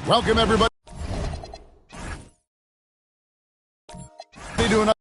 Welcome, everybody. Doing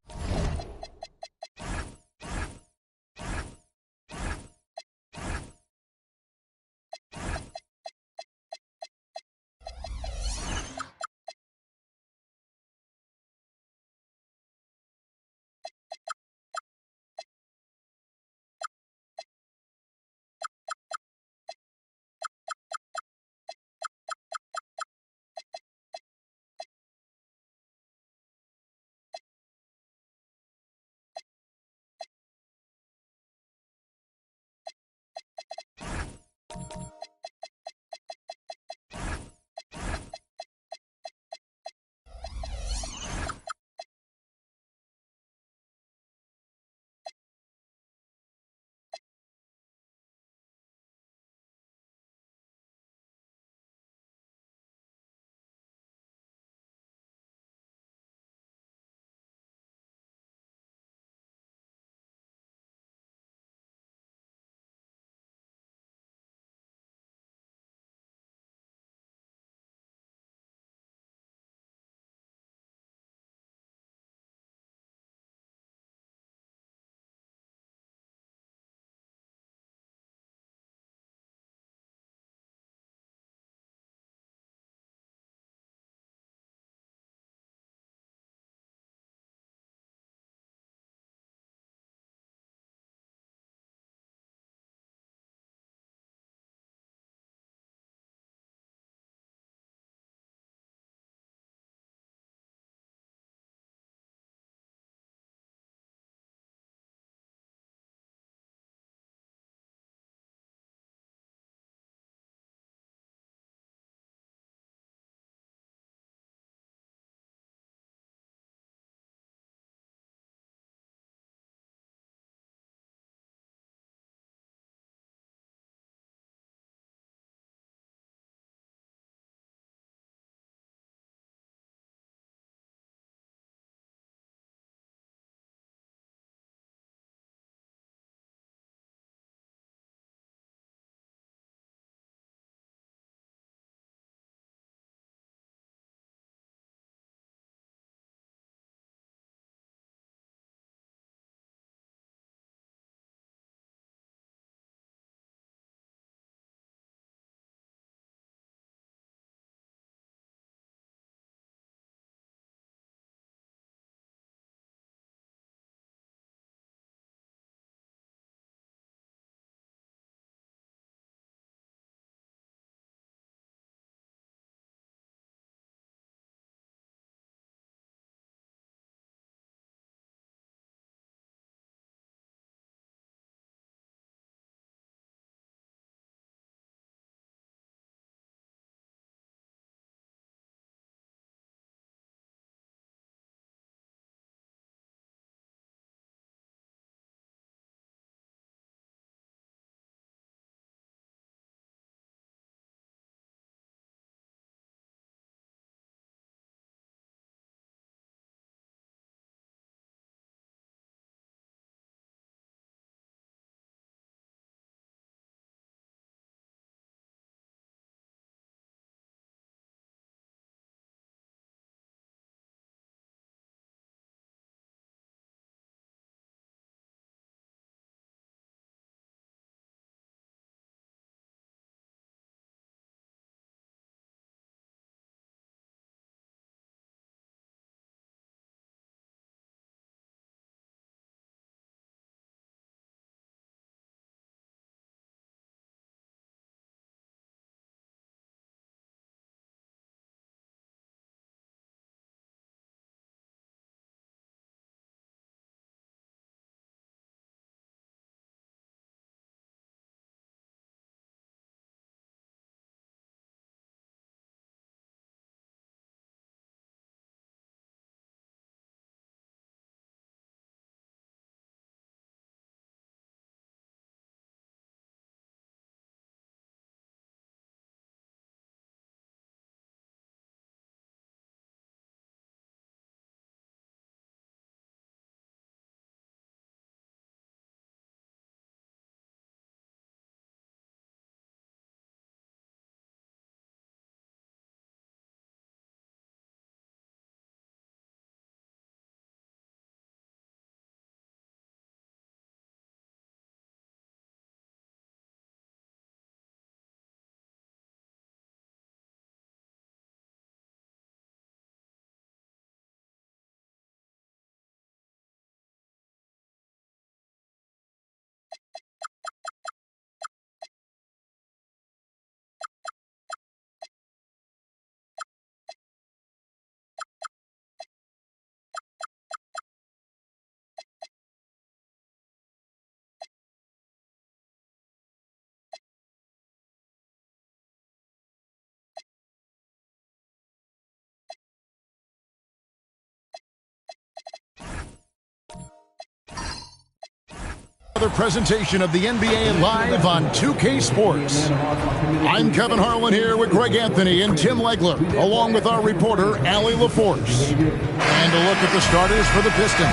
another presentation of the NBA live on 2K Sports. I'm Kevin Harlan here with Greg Anthony and Tim Legler, along with our reporter, Allie LaForce. And a look at the starters for the Pistons.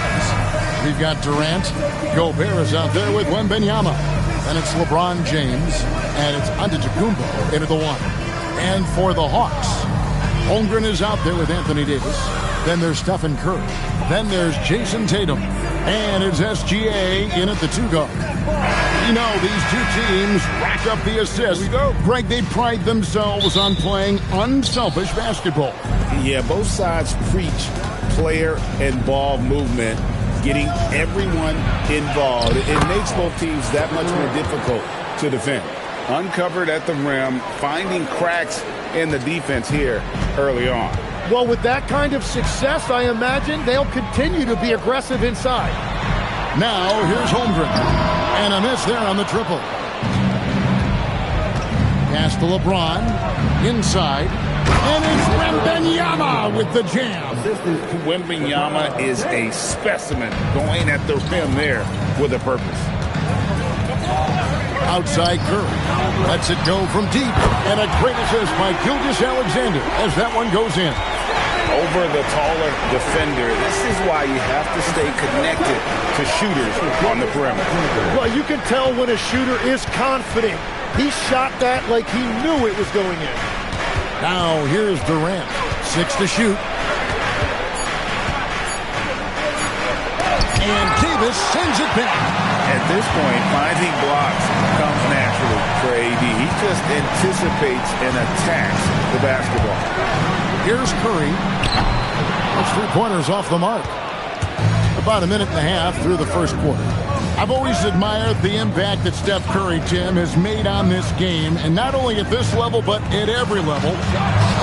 We've got Durant. Gobert is out there with Wembanyama. And it's LeBron James. And it's Antetokounmpo into the one. And for the Hawks, Holmgren is out there with Anthony Davis. Then there's Stephen Curry. Then there's Jason Tatum. And it's SGA in at the two guard. You know, these two teams rack up the assists. Here we go. Greg, they pride themselves on playing unselfish basketball. Yeah, both sides preach player and ball movement, getting everyone involved. It makes both teams that much more difficult to defend. Uncovered at the rim, finding cracks in the defense here early on. Well, with that kind of success, I imagine they'll continue to be aggressive inside. Now, here's Holmgren. And a miss there on the triple. Pass to LeBron. Inside. And it's Wembanyama with the jam. Wembanyama is a specimen going at the rim there with a purpose. Outside Curry. Lets it go from deep. And a great assist by Gilgeous-Alexander as that one goes in. Over the taller defender. This is why you have to stay connected to shooters on the perimeter. Well, you can tell when a shooter is confident. He shot that like he knew it was going in. Now here's Durant. 6 to shoot. And Davis sends it back. At this point, finding blocks comes naturally for AD. He just anticipates and attacks the basketball. Here's Curry. That's 3 pointers off the mark. About a minute and a half through the first quarter. I've always admired the impact that Steph Curry, Tim, has made on this game, and not only at this level, but at every level.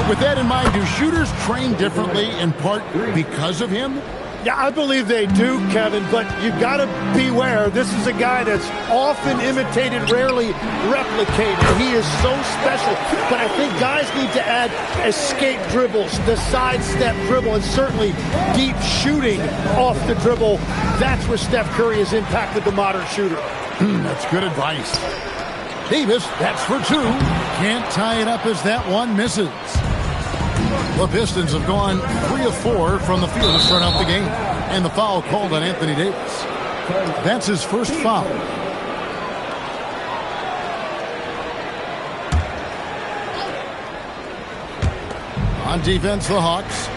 With that in mind, do shooters train differently in part because of him? Yeah, I believe they do, Kevin, but you got to beware. This is a guy that's often imitated, rarely replicated. He is so special, but I think guys need to add escape dribbles, the sidestep dribble, and certainly deep shooting off the dribble. That's where Steph Curry has impacted the modern shooter. That's good advice. Davis, that's for 2. Can't tie it up as that one misses. The Pistons have gone 3 of 4 from the field to start out the game. And the foul called on Anthony Davis. That's his first foul. On defense, the Hawks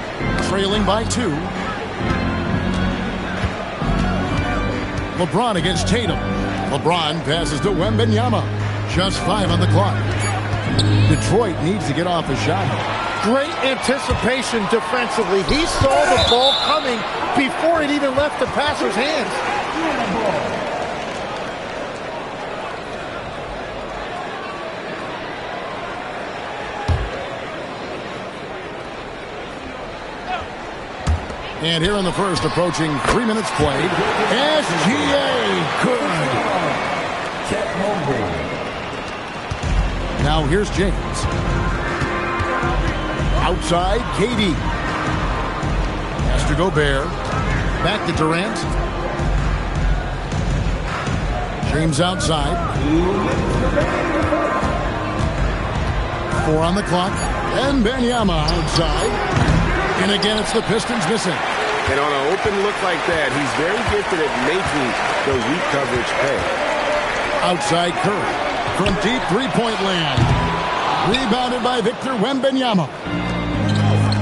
trailing by 2. LeBron against Tatum. LeBron passes to Wembanyama. Just 5 on the clock. Detroit needs to get off a shot. Great anticipation defensively. He saw the ball coming before it even left the passer's hands. And here in the first, approaching 3 minutes played. SGA, good. Now here's James. Outside, KD. Has to Gobert. Back to Durant. James outside. 4 on the clock. And Wembanyama outside. And again, it's the Pistons missing. And on an open look like that, he's very gifted at making the weak coverage pay. Outside Curry. From deep three-point land. Rebounded by Victor Wembanyama.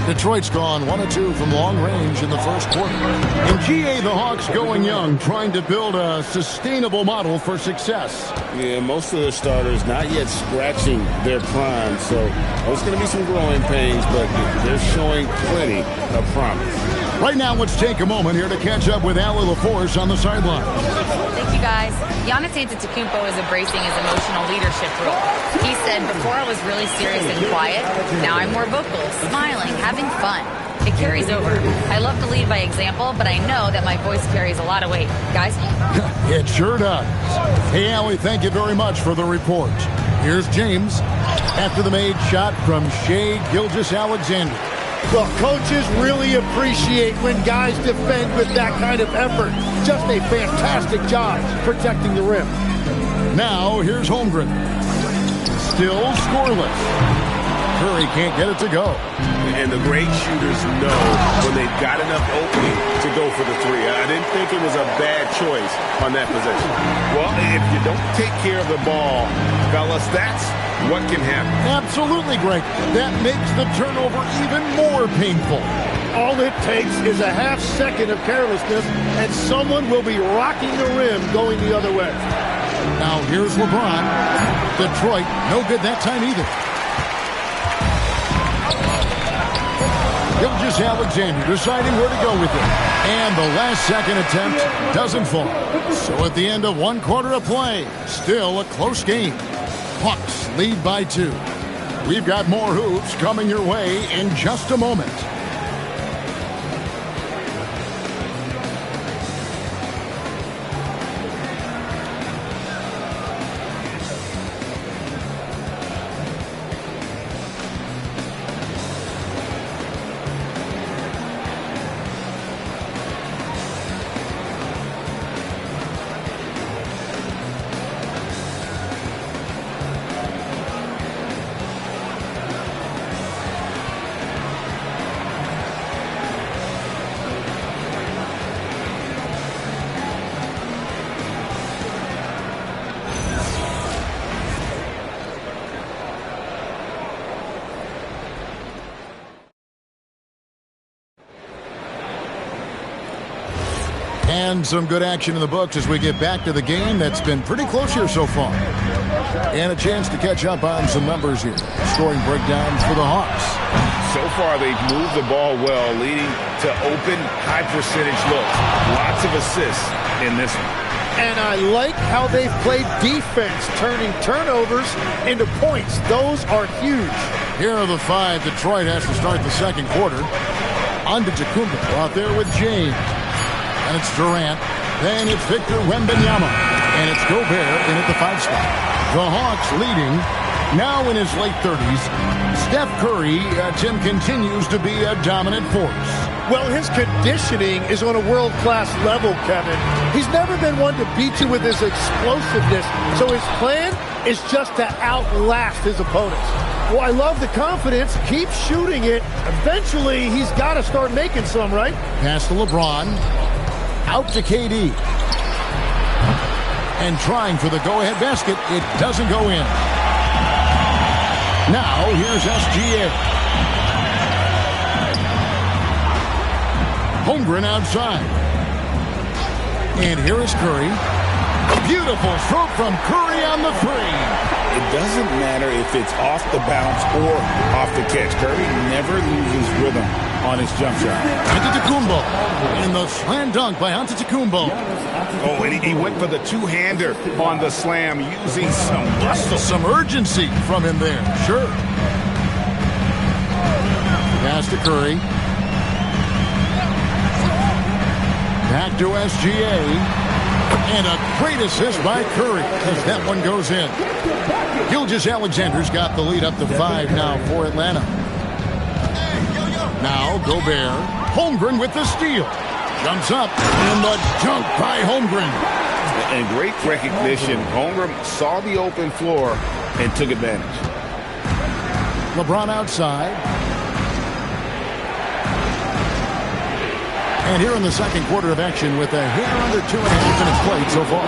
Detroit's gone 1 of 2 from long range in the first quarter. In GA, the Hawks going young, trying to build a sustainable model for success. Yeah, most of the starters not yet scratching their prime, so there's going to be some growing pains, but they're showing plenty of promise. Right now, let's take a moment here to catch up with Allie LaForce on the sideline. Thank you, guys. Giannis Antetokounmpo is embracing his emotional leadership role. He said, before I was really serious and quiet, now I'm more vocal, smiling, having fun. It carries over. I love to lead by example, but I know that my voice carries a lot of weight. Guys? It sure does. Hey, Allie, thank you very much for the report. Here's James after the made shot from Shai Gilgeous-Alexander. Well, coaches really appreciate when guys defend with that kind of effort. Just a fantastic job protecting the rim. Now, here's Holmgren. Still scoreless. Curry can't get it to go. And the great shooters know when they've got enough opening to go for the three. I didn't think it was a bad choice on that possession. Well, if you don't take care of the ball, fellas, that's what can happen. Absolutely, Greg. That makes the turnover even more painful. All it takes is a half second of carelessness, and someone will be rocking the rim going the other way. Now, here's LeBron. Detroit, no good that time either. Gilgeous-Alexander deciding where to go with it. And the last second attempt doesn't fall. So at the end of one quarter of play, still a close game. Hawks lead by 2. We've got more hoops coming your way in just a moment. And some good action in the books as we get back to the game that's been pretty close here so far. And a chance to catch up on some numbers here. Scoring breakdown for the Hawks. So far, they've moved the ball well, leading to open, high-percentage looks. Lots of assists in this one. And I like how they've played defense, turning turnovers into points. Those are huge. Here are the 5. Detroit has to start the second quarter. Antetokounmpo out there with James. And it's Durant. Then it's Victor Wembanyama. And it's Gobert in at the 5 spot. The Hawks leading now in his late 30s. Steph Curry, Tim, continues to be a dominant force. Well, his conditioning is on a world-class level, Kevin. He's never been one to beat you with his explosiveness. So his plan is just to outlast his opponents. Well, I love the confidence. Keep shooting it. Eventually, he's got to start making some, right? Pass to LeBron. Out to KD. And trying for the go-ahead basket. It doesn't go in. Now, here's SGA. Holmgren outside. And here is Curry. A beautiful stroke from Curry on the 3. It doesn't matter if it's off the bounce or off the catch. Curry never loses rhythm on his jump shot. Antetokounmpo. And the slam dunk by Antetokounmpo. Oh, and he went for the two-hander on the slam using some muscle. Some urgency from him there. Sure. Pass to Curry. Back to SGA. And a great assist by Curry as that one goes in. Gilgeous-Alexander's got the lead up to 5 now for Atlanta. Now Gobert. Holmgren with the steal. Jumps up. And the dunk by Holmgren. And great recognition. Holmgren saw the open floor and took advantage. LeBron outside. And here in the second quarter of action with a hair under 2.5 minutes played so far.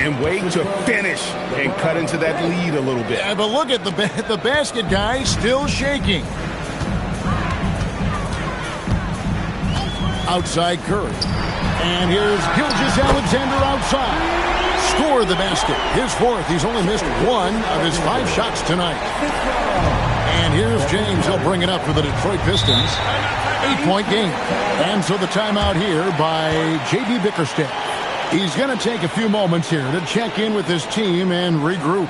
And wait to finish and cut into that lead a little bit. Yeah, but look at the basket, guys, still shaking. Outside Curry. And here's Gilgeous-Alexander outside. Score the basket. His 4th. He's only missed 1 of his 5 shots tonight. And here's James. He'll bring it up for the Detroit Pistons. 8-point game. And so the timeout here by J.B. Bickerstaff. He's going to take a few moments here to check in with his team and regroup.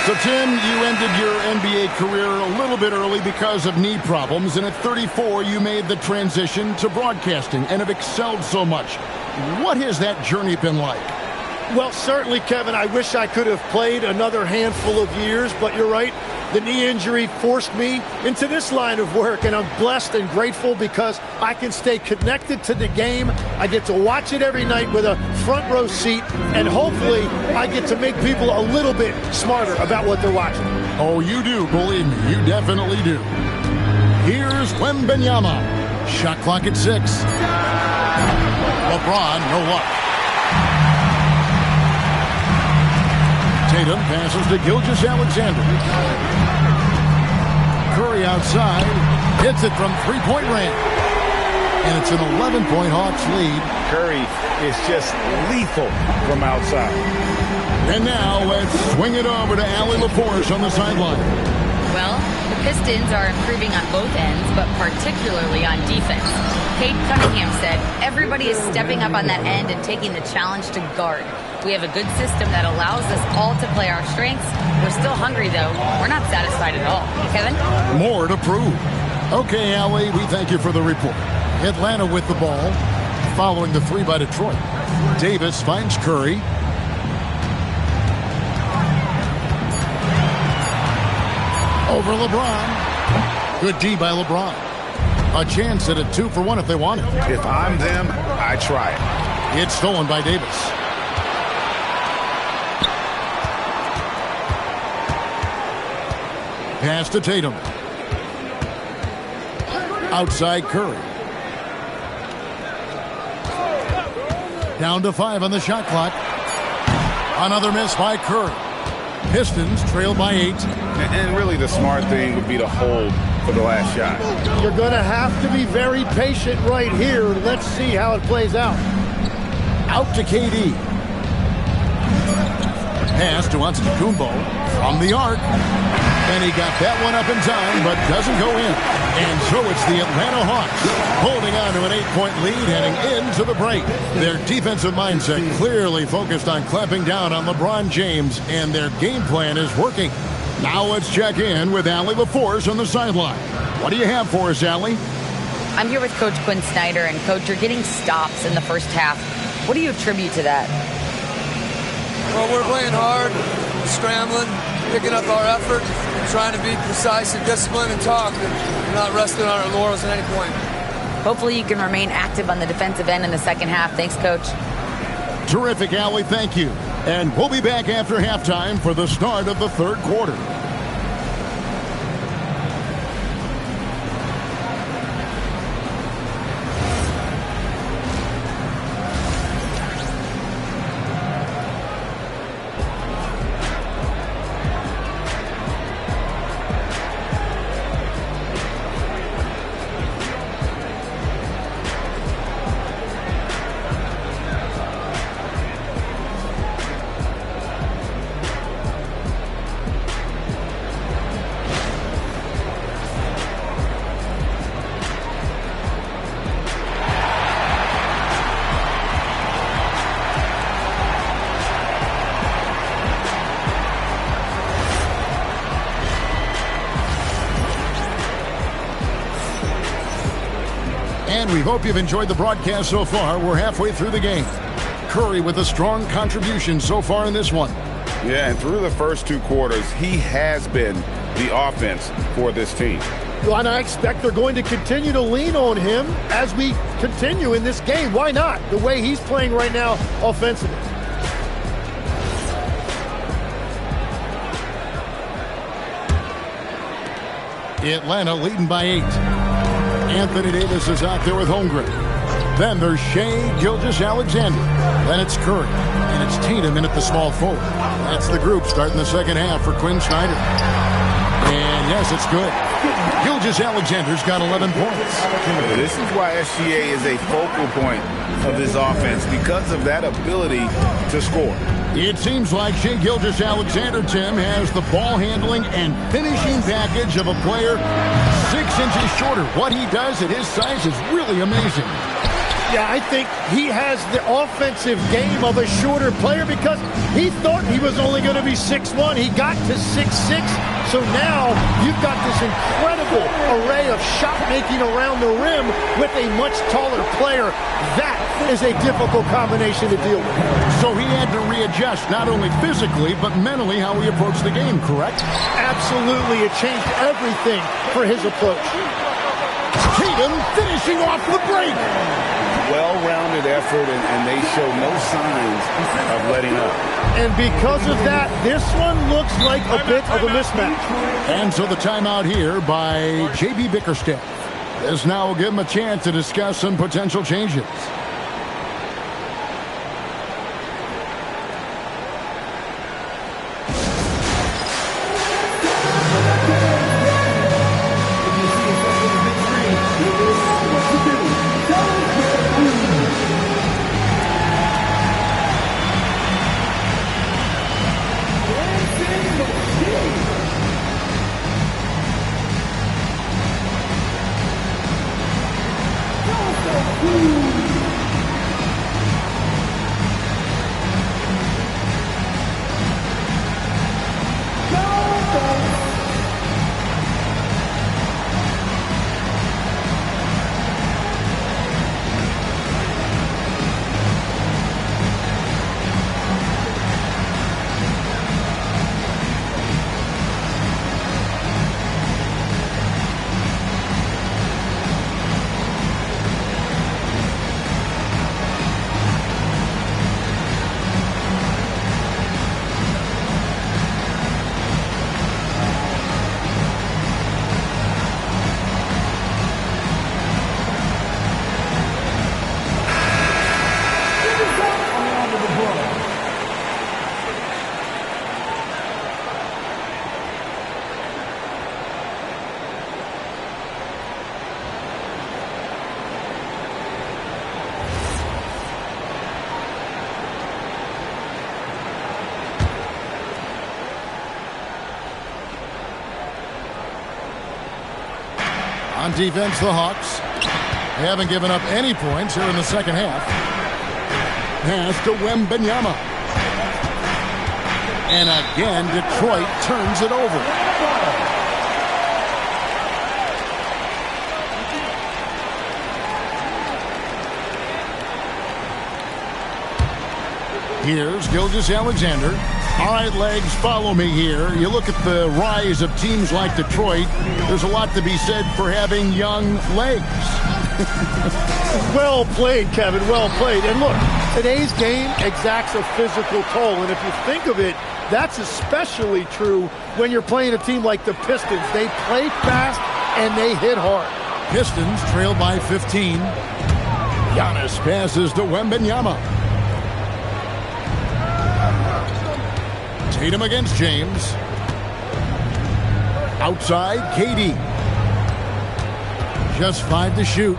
So, Tim, you ended your NBA career a little bit early because of knee problems, and at 34, you made the transition to broadcasting and have excelled so much. What has that journey been like? Well, certainly, Kevin, I wish I could have played another handful of years, but you're right. The knee injury forced me into this line of work, and I'm blessed and grateful because I can stay connected to the game. I get to watch it every night with a front row seat, and hopefully I get to make people a little bit smarter about what they're watching. Oh, you do, believe me, you definitely do. Here's Wembanyama. Shot clock at 6. LeBron, no luck. Tatum passes to Gilgeous-Alexander. Curry outside, hits it from three-point range. And it's an 11-point Hawks lead. Curry is just lethal from outside. And now let's swing it over to Allie LaForce on the sideline. Well, the Pistons are improving on both ends, but particularly on defense. Kate Cunningham said, everybody is stepping up on that end and taking the challenge to guard. We have a good system that allows us all to play our strengths. We're still hungry, though. We're not satisfied at all. Kevin? More to prove. Okay, Allie, we thank you for the report. Atlanta with the ball, following the three by Detroit. Davis finds Curry. Over LeBron. Good D by LeBron. A chance at a 2-for-1 if they want it. If I'm them, I try it. It's stolen by Davis. Pass to Tatum. Outside Curry. Down to 5 on the shot clock. Another miss by Curry. Pistons trail by 8. And really the smart thing would be to hold for the last shot. You're going to have to be very patient right here. Let's see how it plays out. Out to KD. Pass to Antetokounmpo from the arc. And he got that one up in time, but doesn't go in. And so it's the Atlanta Hawks holding on to an 8-point lead heading into the break. Their defensive mindset clearly focused on clamping down on LeBron James, and their game plan is working. Now let's check in with Allie LaForce on the sideline. What do you have for us, Allie? I'm here with Coach Quinn Snyder, and Coach, you're getting stops in the first half. What do you attribute to that? Well, we're playing hard, scrambling, picking up our effort, trying to be precise and disciplined and talk, and we're not resting on our laurels at any point. Hopefully you can remain active on the defensive end in the second half. Thanks, Coach. Terrific, Allie. Thank you. And we'll be back after halftime for the start of the third quarter. And we hope you've enjoyed the broadcast so far. We're halfway through the game. Curry with a strong contribution so far in this one. Yeah, and through the first 2 quarters, he has been the offense for this team. Well, and I expect they're going to continue to lean on him as we continue in this game. Why not? The way he's playing right now offensively. Atlanta leading by 8. Anthony Davis is out there with Holmgren. Then there's Shai Gilgeous-Alexander. Then it's Curry. And it's Tatum in at the small forward. That's the group starting the second half for Quinn Snyder. And yes, it's good. Gilgeous-Alexander's got 11 points. This is why SGA is a focal point of this offense, because of that ability to score. It seems like Shai Gilgeous-Alexander, Tim, has the ball handling and finishing package of a player 6 inches shorter. What he does at his size is really amazing. Yeah, I think he has the offensive game of a shorter player because he thought he was only going to be 6'1". He got to 6'6". So now you've got this incredible array of shot making around the rim with a much taller player. That is a difficult combination to deal with. So he had to readjust not only physically but mentally how he approached the game, correct? Absolutely. It changed everything for his approach. Tatum finishing off the break. Well-rounded effort, and they show no signs of letting up. And because of that, this one looks like a bit of a mismatch. And so the timeout here by J.B. Bickerstaff. This now will give him a chance to discuss some potential changes. On defense, the Hawks. They haven't given up any points here in the second half. Pass to Wembanyama. And again, Detroit turns it over. Here's Gilgeous-Alexander. All right, legs, follow me here. You look at the rise of teams like Detroit, there's a lot to be said for having young legs. Well played, Kevin, well played. And look, today's game exacts a physical toll. And if you think of it, that's especially true when you're playing a team like the Pistons. They play fast and they hit hard. Pistons trail by 15. Giannis passes to Wembanyama. Tatum against James. Outside, KD. Just 5 to shoot.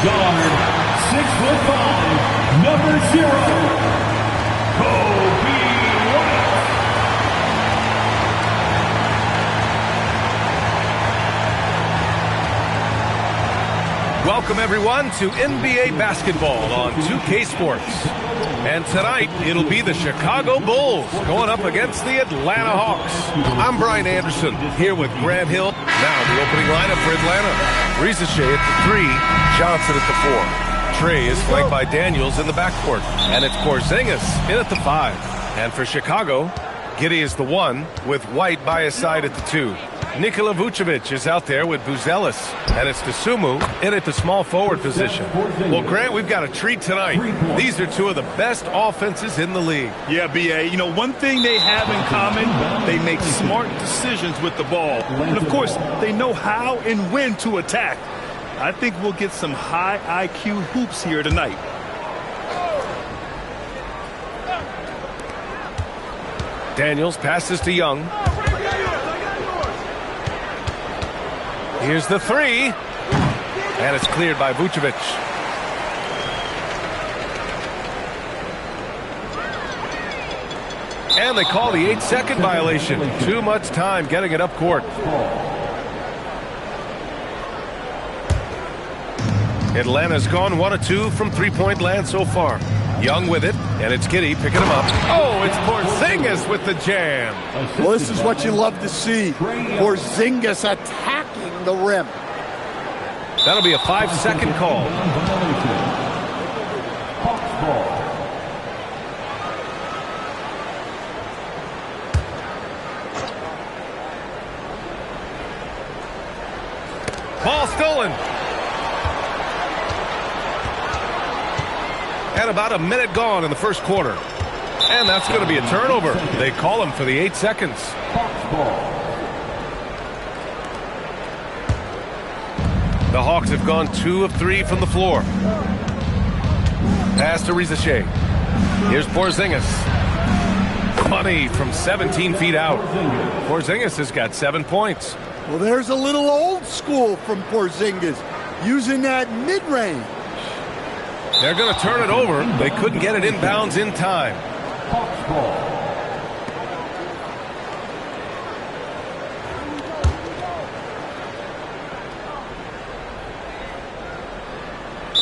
Guard, 6'5", number 0, Kobe White. Welcome, everyone, to NBA basketball on 2K Sports. And tonight, it'll be the Chicago Bulls going up against the Atlanta Hawks. I'm Brian Anderson, here with Grant Hill. Now, the opening lineup for Atlanta. Reza Shea at the 3, Johnson at the 4. Trey is flanked by Daniels in the backcourt. And it's Porzingis in at the 5. And for Chicago, Giddey is the 1, with White by his side at the 2. Nikola Vucevic is out there with Buzelis, and it's Dosunmu in at the small forward position. Well, Grant, we've got a treat tonight. These are two of the best offenses in the league. Yeah, B.A., you know, one thing they have in common, they make smart decisions with the ball. And, of course, they know how and when to attack. I think we'll get some high IQ hoops here tonight. Daniels passes to Young. Here's the 3. And it's cleared by Vucevic. And they call the 8-second violation. Too much time getting it up court. Atlanta's gone 1 of 2 from three-point land so far. Young with it, and it's Giddey picking him up. Oh, it's Porzingis with the jam. Well, this is what you love to see. Porzingis attacking the rim. That'll be a 5-second call. Ball stolen. And about a minute gone in the first quarter. And that's going to be a turnover. They call him for the 8 seconds. The Hawks have gone 2 of 3 from the floor. Pass to Reza Shea. Here's Porzingis. Money from 17 feet out. Porzingis has got 7 points. Well, there's a little old school from Porzingis, using that mid-range. They're going to turn it over. They couldn't get it inbounds in time.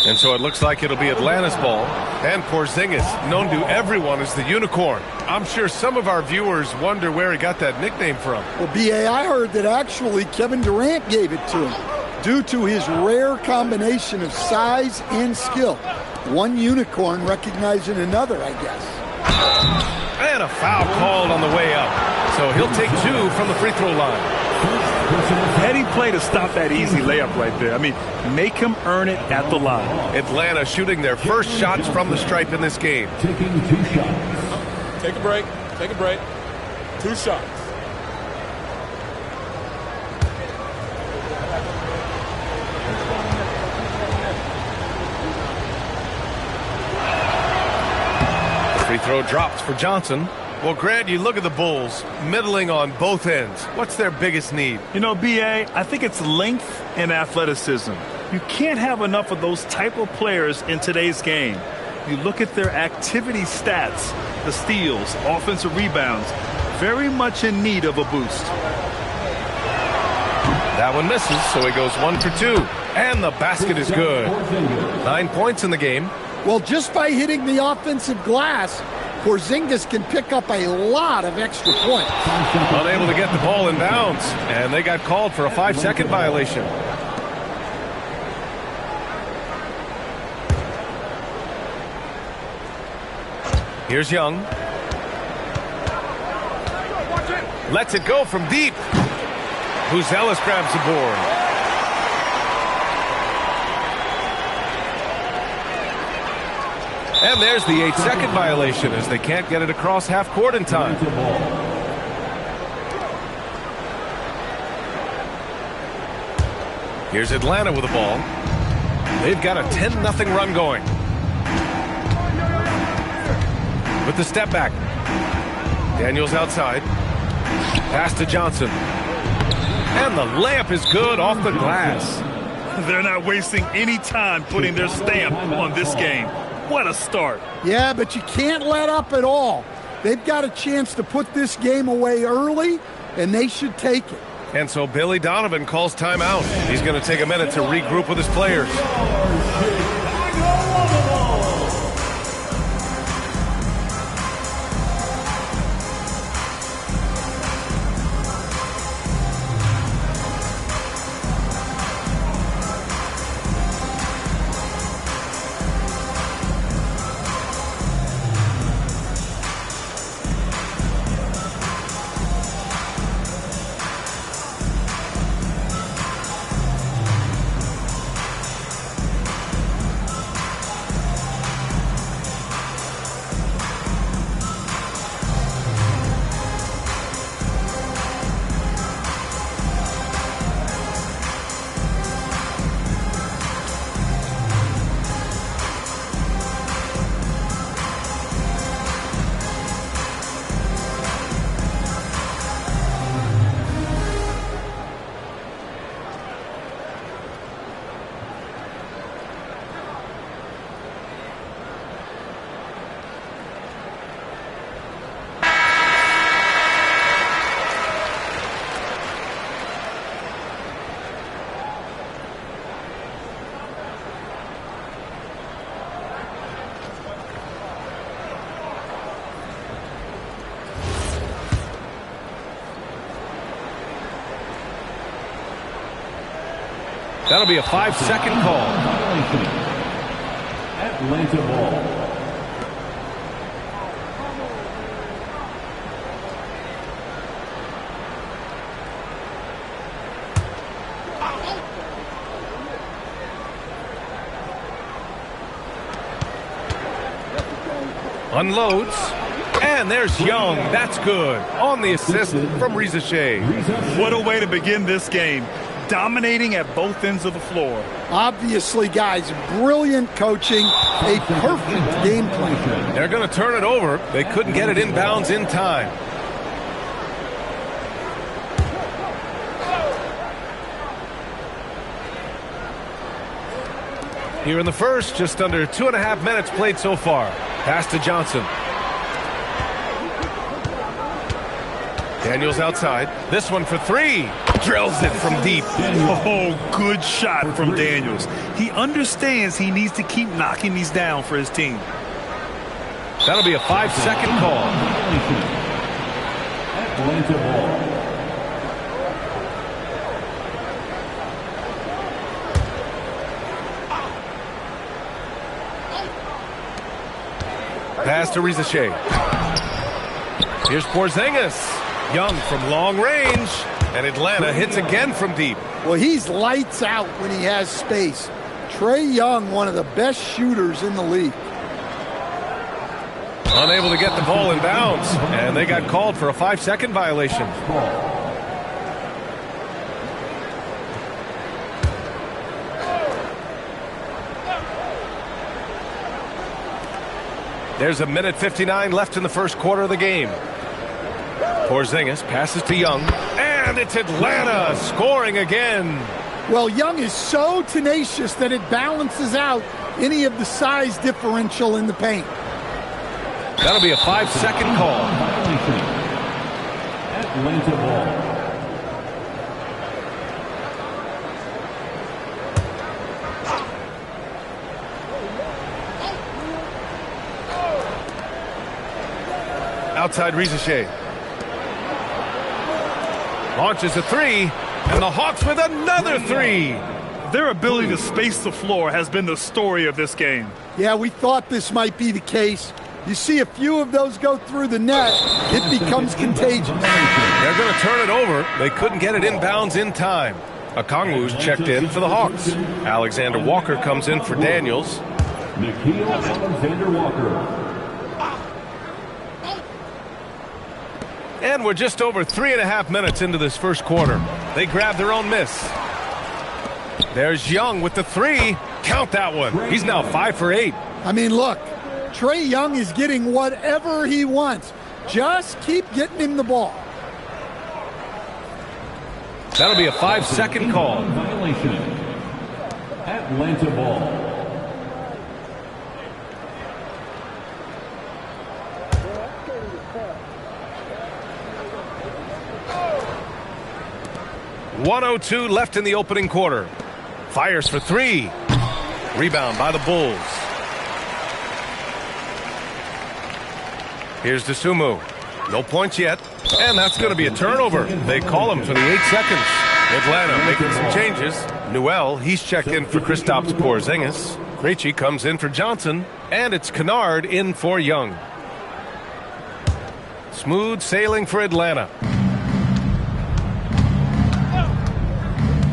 And so it looks like it'll be Atlanta's ball. And Porzingis, known to everyone as the unicorn. I'm sure some of our viewers wonder where he got that nickname from. Well, B.A., I heard that actually Kevin Durant gave it to him due to his rare combination of size and skill. One unicorn recognizing another, I guess. And a foul called on the way up. So he'll take 2 from the free throw line. Heady play to stop that easy layup right there. I mean, make him earn it at the line. Atlanta shooting their first shots from the stripe in this game. Taking 2 shots. Take a break. Take a break. 2 shots. Free throw drops for Johnson. Well, Grant, you look at the Bulls, middling on both ends. What's their biggest need? You know, B.A., I think it's length and athleticism. You can't have enough of those type of players in today's game. You look at their activity stats, the steals, offensive rebounds, very much in need of a boost. That one misses, so he goes 1 for 2. And the basket is good. 9 points in the game. Well, just by hitting the offensive glass, Porzingis can pick up a lot of extra points. Unable to get the ball in bounds, and they got called for a 5-second violation. Here's Young. Lets it go from deep. Buzelis grabs the board. And there's the 8-second violation as they can't get it across half court in time. Here's Atlanta with the ball. They've got a 10-0 run going. With the step back. Daniels outside. Pass to Johnson. And the layup is good off the glass. They're not wasting any time putting their stamp on this game. What a start. Yeah, but you can't let up at all. They've got a chance to put this game away early, and they should take it. And so Billy Donovan calls timeout. He's going to take a minute to regroup with his players. That'll be a 5-second call. Atlanta ball. Unloads. And there's Young. That's good. On the assist from Reza Shea. What a way to begin this game. Dominating at both ends of the floor. Obviously, guys, brilliant coaching, a perfect game plan. They're going to turn it over. They couldn't get it inbounds in time. Here in the first, just under 2.5 minutes played so far. Pass to Johnson. Daniels outside. This one for three. Drills it from deep. Oh, good shot from Daniels. He understands he needs to keep knocking these down for his team. That'll be a 5-second call. Atlanta ball. Pass to Reza Shea. Here's Porzingis. Young from long range. And Atlanta hits again from deep. Well, he's lights out when he has space. Trae Young, one of the best shooters in the league. Unable to get the ball in bounds. And they got called for a 5-second violation. There's a minute 59 left in the first quarter of the game. Porzingis passes to Young. And it's Atlanta scoring again. Well, Young is so tenacious that it balances out any of the size differential in the paint. That'll be a 5-second call. Atlanta ball. Outside Reza Shea. Launches a three, and the Hawks with another three. Their ability to space the floor has been the story of this game. Yeah, we thought this might be the case. You see a few of those go through the net, it becomes contagious. They're going to turn it over. They couldn't get it inbounds in time. Okongwu's checked in for the Hawks. Alexander Walker comes in for Daniels. Nickeil Alexander-Walker. And we're just over 3.5 minutes into this first quarter. They grab their own miss. There's Young with the three. Count that one. He's now 5 for 8. I mean, look, Trae Young is getting whatever he wants. Just keep getting him the ball. That'll be a 5-second call. Atlanta ball. .102 left in the opening quarter. Fires for three. Rebound by the Bulls. Here's Dosunmu. No points yet. And that's going to be a turnover. They call him for the 8 seconds. Atlanta making some changes. Newell, he's checked in for Kristaps Porzingis. Krejci comes in for Johnson. And it's Kennard in for Young. Smooth sailing for Atlanta.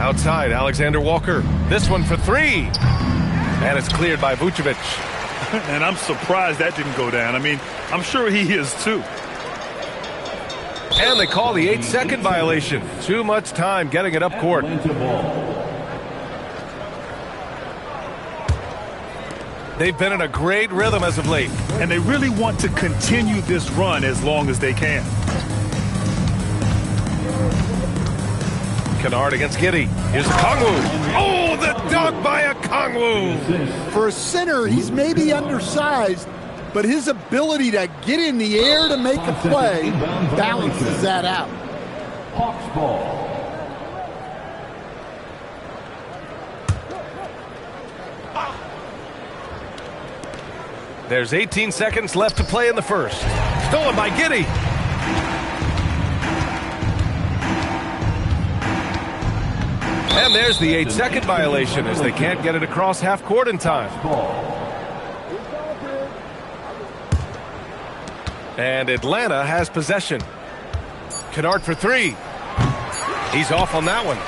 Outside, Alexander Walker. This one for three. And it's cleared by Vucevic. And I'm surprised that didn't go down. I mean, I'm sure he is too. And they call the 8-second violation. Too much time getting it up court. They've been in a great rhythm as of late. And they really want to continue this run as long as they can. Kennard against Giddey. Here's Okongwu. Oh, the dunk by Okongwu. For a center, he's maybe undersized, but his ability to get in the air to make a play balances that out. Hawks ball. There's 18 seconds left to play in the first. Stolen by Giddey. And there's the 8-second violation as they can't get it across half court in time. And Atlanta has possession. Kennard for three. He's off on that one.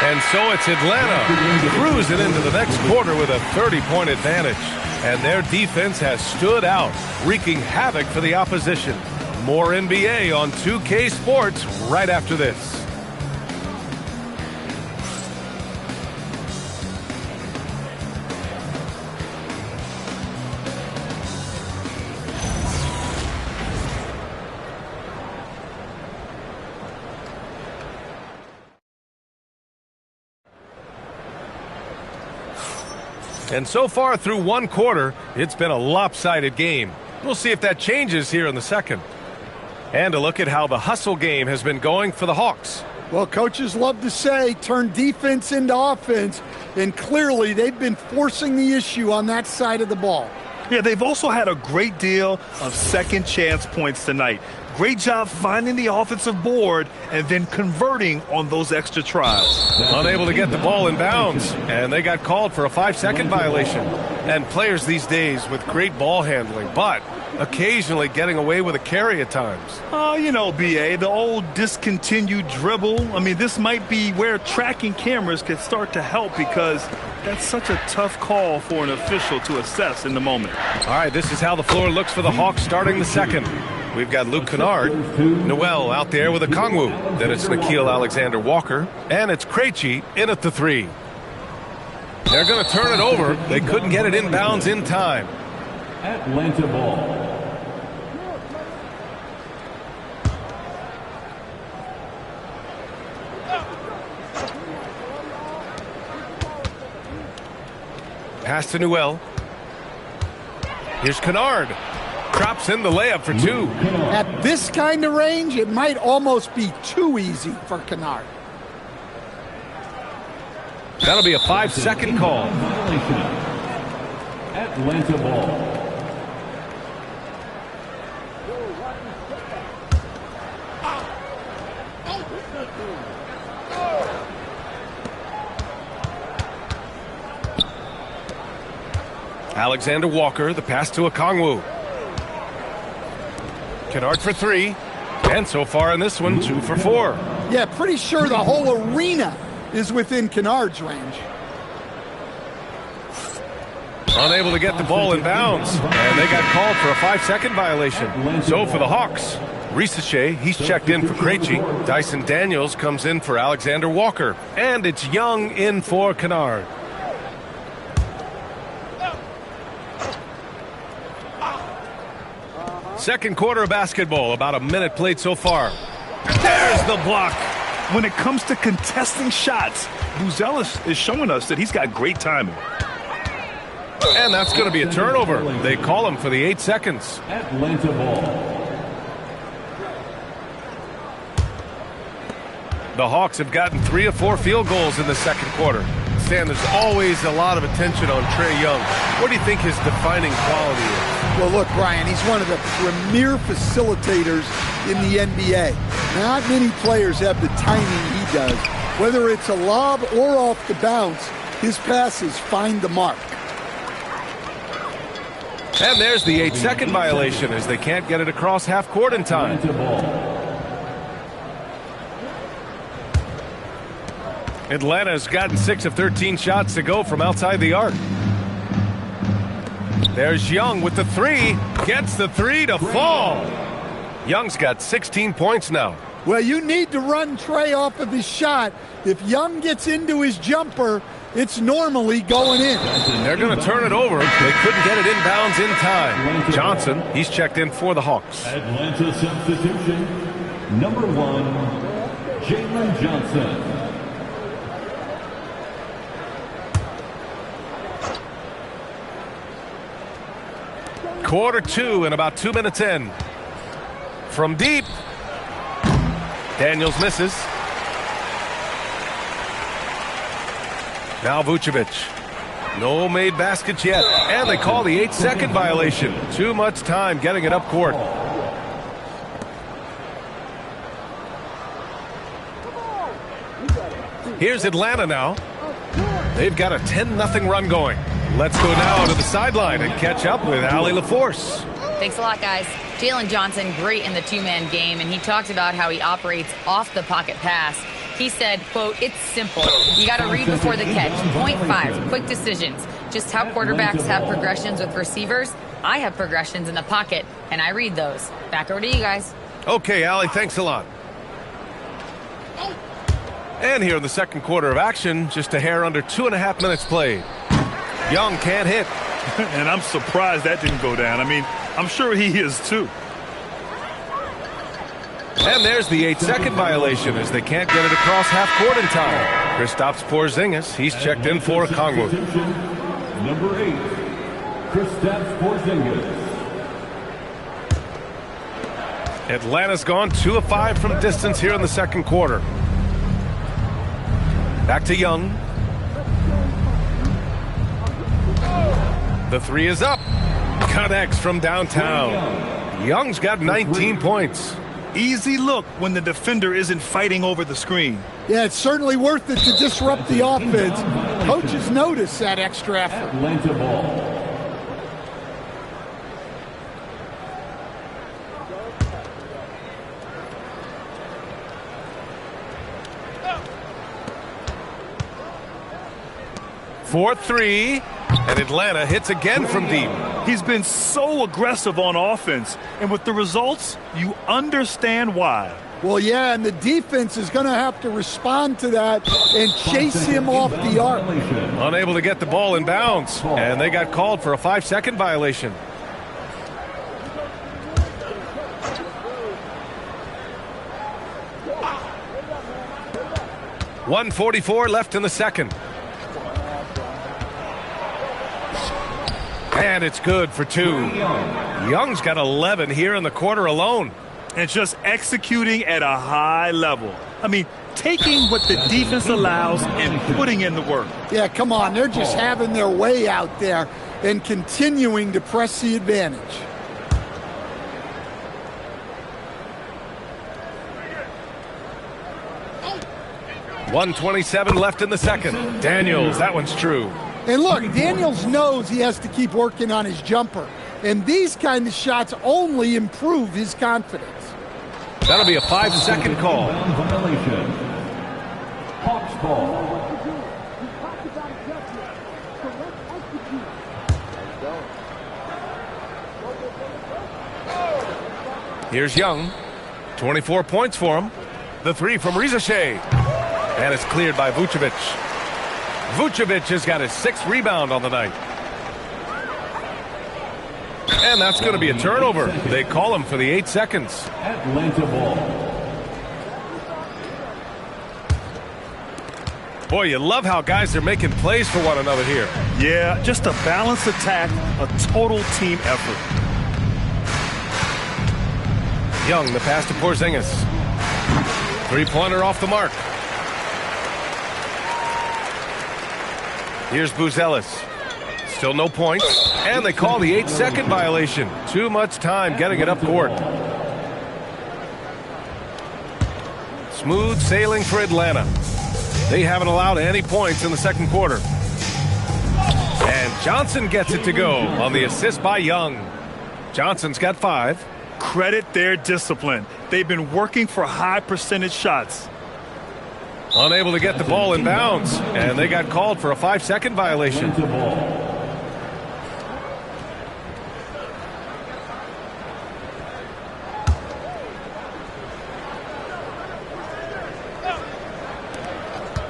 And so it's Atlanta cruising into the next quarter with a 30-point advantage. And their defense has stood out, wreaking havoc for the opposition. More NBA on 2K Sports right after this. And so far through one quarter, it's been a lopsided game. We'll see if that changes here in the second. And a look at how the hustle game has been going for the Hawks. Well, coaches love to say turn defense into offense, and clearly they've been forcing the issue on that side of the ball. Yeah, they've also had a great deal of second chance points tonight. Great job finding the offensive board and then converting on those extra tries. Unable to get the ball in bounds, and they got called for a 5-second violation. And players these days with great ball handling, but occasionally getting away with a carry at times. Oh, you know, B.A., the old discontinued dribble. I mean, this might be where tracking cameras could start to help because that's such a tough call for an official to assess in the moment. All right, this is how the floor looks for the Hawks starting the second. We've got Luke Kennard, Newell out there with Okongwu. Then it's Nickeil Alexander-Walker, and it's Krejci in at the three. They're going to turn it over. They couldn't get it inbounds in time. Atlanta ball. Pass to Newell. Here's Kennard. Drops in the layup for two. At this kind of range, it might almost be too easy for Kennard. That'll be a 5-second call. Atlanta ball. Alexander Walker, the pass to Okongwu. Kennard for three. And so far in this one, 2 for 4. Yeah, pretty sure the whole arena is within Kennard's range. Unable to get the ball in bounds. And they got called for a 5-second violation. So for the Hawks, Risache, he's checked in for Krejci. Dyson Daniels comes in for Alexander Walker. And it's Young in for Kennard. Second quarter of basketball, about a minute played so far. There's the block. when it comes to contesting shots, Buzelis is showing us that he's got great timing. And that's going to be a turnover. They call him for the 8 seconds. Atlanta ball. The Hawks have gotten 3 of 4 field goals in the second quarter. Stan, there's always a lot of attention on Trae Young. What do you think his defining quality is? Well, look, Brian, he's one of the premier facilitators in the NBA. Not many players have the timing he does. Whether it's a lob or off the bounce, his passes find the mark. And there's the 8-second violation as they can't get it across half court in time. Atlanta's gotten 6 of 13 shots to go from outside the arc. There's Young with the 3. Gets the 3 to fall. Young's got 16 points now. Well, you need to run Trae off of his shot. If Young gets into his jumper, it's normally going in. They're going to turn it over. They couldn't get it inbounds in time. Johnson, he's checked in for the Hawks. Atlanta substitution, number 1, Jalen Johnson. Quarter 2 and about 2 minutes in. From deep. Daniels misses. Now Vucevic. No made baskets yet. And they call the 8-second violation. Too much time getting it up court. Here's Atlanta now. They've got a 10-0 run going. Let's go now to the sideline and catch up with Allie LaForce. Thanks a lot, guys. Jalen Johnson, great in the two-man game, and he talked about how he operates off the pocket pass. He said, quote, "It's simple. You got to read before the catch. 0.5, quick decisions. Just how quarterbacks have progressions with receivers, I have progressions in the pocket, and I read those." Back over to you guys. Okay, Allie, thanks a lot. And here in the second quarter of action, just a hair under 2.5 minutes played. Young can't hit. And I'm surprised that didn't go down. I mean, I'm sure he is too. And there's the 8-second violation as they can't get it across half court in time. Kristaps Porzingis, he's checked in for Kongwu. Number 8, Kristaps Porzingis. Atlanta's gone 2 of 5 from distance here in the second quarter. Back to Young. The 3 is up. Connects from downtown. Young's got 19 points. Easy look when the defender isn't fighting over the screen. Yeah, it's certainly worth it to disrupt the offense. Coaches notice that extra effort. Atlanta ball. For 3, and Atlanta hits again from deep. He's been so aggressive on offense, and with the results, you understand why. Well, yeah, and the defense is going to have to respond to that and chase him off the arc. Unable to get the ball in bounds, and they got called for a 5-second violation. .144 left in the second. And it's good for 2. Young's got 11 here in the quarter alone. And just executing at a high level. I mean, taking what the defense allows and putting in the work. Yeah, come on. They're just having their way out there and continuing to press the advantage. .127 left in the second. Daniels, that one's true. And look, Daniels knows he has to keep working on his jumper. And these kind of shots only improve his confidence. That'll be a 5-second call. Violation. Hawks ball. Here's Young. 24 points for him. The 3 from Reza Shea. And it's cleared by Vucevic. Vucevic has got his 6th rebound on the night. And that's going to be a turnover. They call him for the 8 seconds. Atlanta ball. Boy, you love how guys are making plays for one another here. Yeah, just a balanced attack, a total team effort. Young, the pass to Porzingis. Three-pointer off the mark. Here's Buzelis. Still no points. And they call the 8-second violation. Too much time getting it up court. Smooth sailing for Atlanta. They haven't allowed any points in the second quarter. And Johnson gets it to go on the assist by Young. Johnson's got 5. Credit their discipline. They've been working for high percentage shots. Unable to get the ball in bounds, and they got called for a 5-second violation.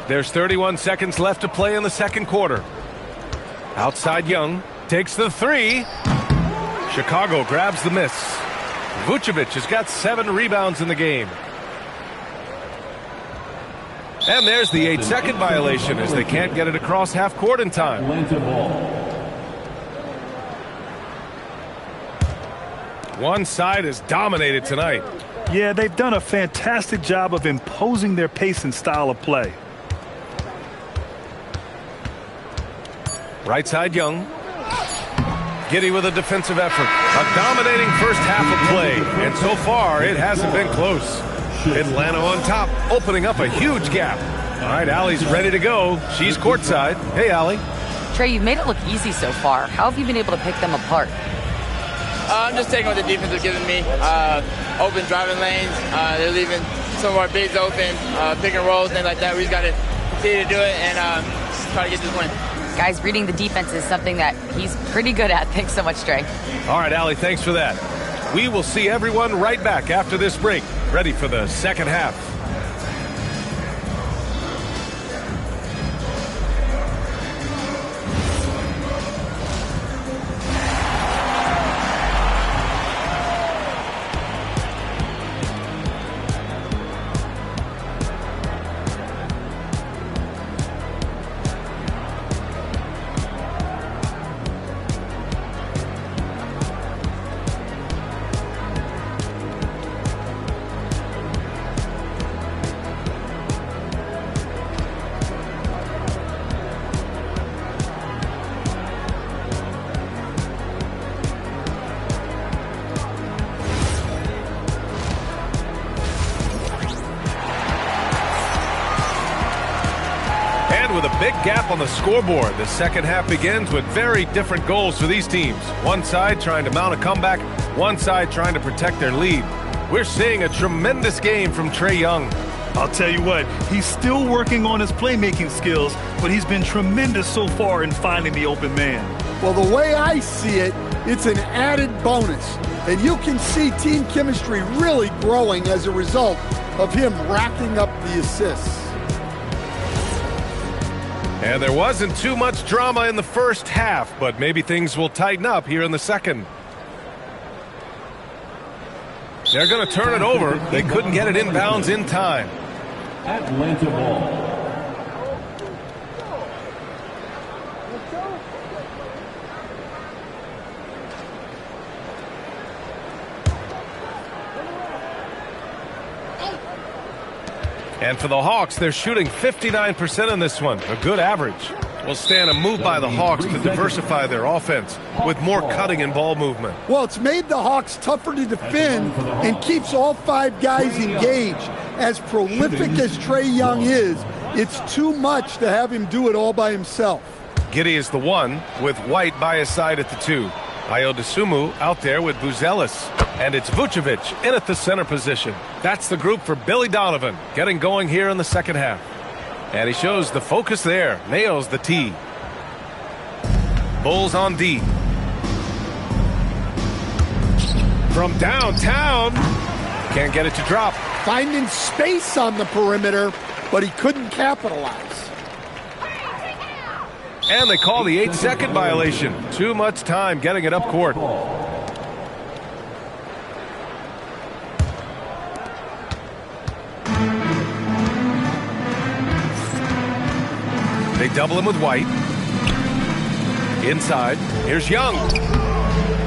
There's 31 seconds left to play in the second quarter. Outside Young takes the 3. Chicago grabs the miss. Vucevic has got 7 rebounds in the game. And there's the 8-second violation as they can't get it across half court in time. One side is dominated tonight. Yeah, they've done a fantastic job of imposing their pace and style of play. Right side Young. Giddey with a defensive effort. A dominating first half of play. And so far, it hasn't been close. Atlanta on top, opening up a huge gap. All right, Allie's ready to go. She's courtside. Hey, Allie. Trey, you've made it look easy so far. How have you been able to pick them apart? I'm just taking what the defense is giving me. Open driving lanes. They're leaving some of our bigs open, pick and rolls, things like that. We just got to continue to do it and try to get this win. Guys, reading the defense is something that he's pretty good at. Thanks so much, Trey. All right, Allie, thanks for that. We will see everyone right back after this break, ready for the second half. With a big gap on the scoreboard, the second half begins with very different goals for these teams. One side trying to mount a comeback, one side trying to protect their lead. We're seeing a tremendous game from Trae Young. I'll tell you what, he's still working on his playmaking skills, but he's been tremendous so far in finding the open man. Well, the way I see it, it's an added bonus. And you can see team chemistry really growing as a result of him racking up the assists. And there wasn't too much drama in the first half, but maybe things will tighten up here in the second. They're going to turn it over. They couldn't get it inbounds in time. Atlanta ball. And for the Hawks, they're shooting 59% in this one, a good average. Will stand a move by the Hawks to diversify their offense with more cutting and ball movement. Well, it's made the Hawks tougher to defend and keeps all 5 guys engaged. As prolific as Trae Young is, it's too much to have him do it all by himself. Giddey is the 1 with White by his side at the 2. Ayo Dosunmu out there with Buzelis. And it's Vucevic in at the center position. That's the group for Billy Donovan getting going here in the second half. And he shows the focus there. Nails the tee. Bulls on D. From downtown. Can't get it to drop. Finding space on the perimeter, but he couldn't capitalize. And they call the 8-second violation. Too much time getting it up court. They double him with White. Inside, here's Young.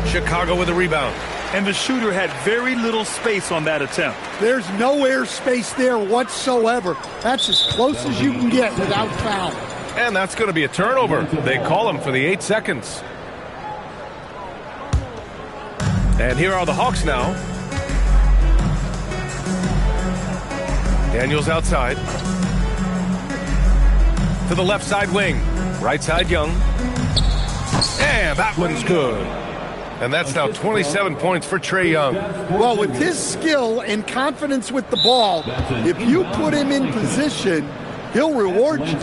Chicago with a rebound. And the shooter had very little space on that attempt. There's no air space there whatsoever. That's as close as you can get without foul. And that's going to be a turnover. They call him for the 8 seconds. And here are the Hawks now. Daniels outside. To the left side wing. Right side Young. And that one's good. And that's now 27 points for Trae Young. Well, with his skill and confidence with the ball, if you put him in position, he'll reward you.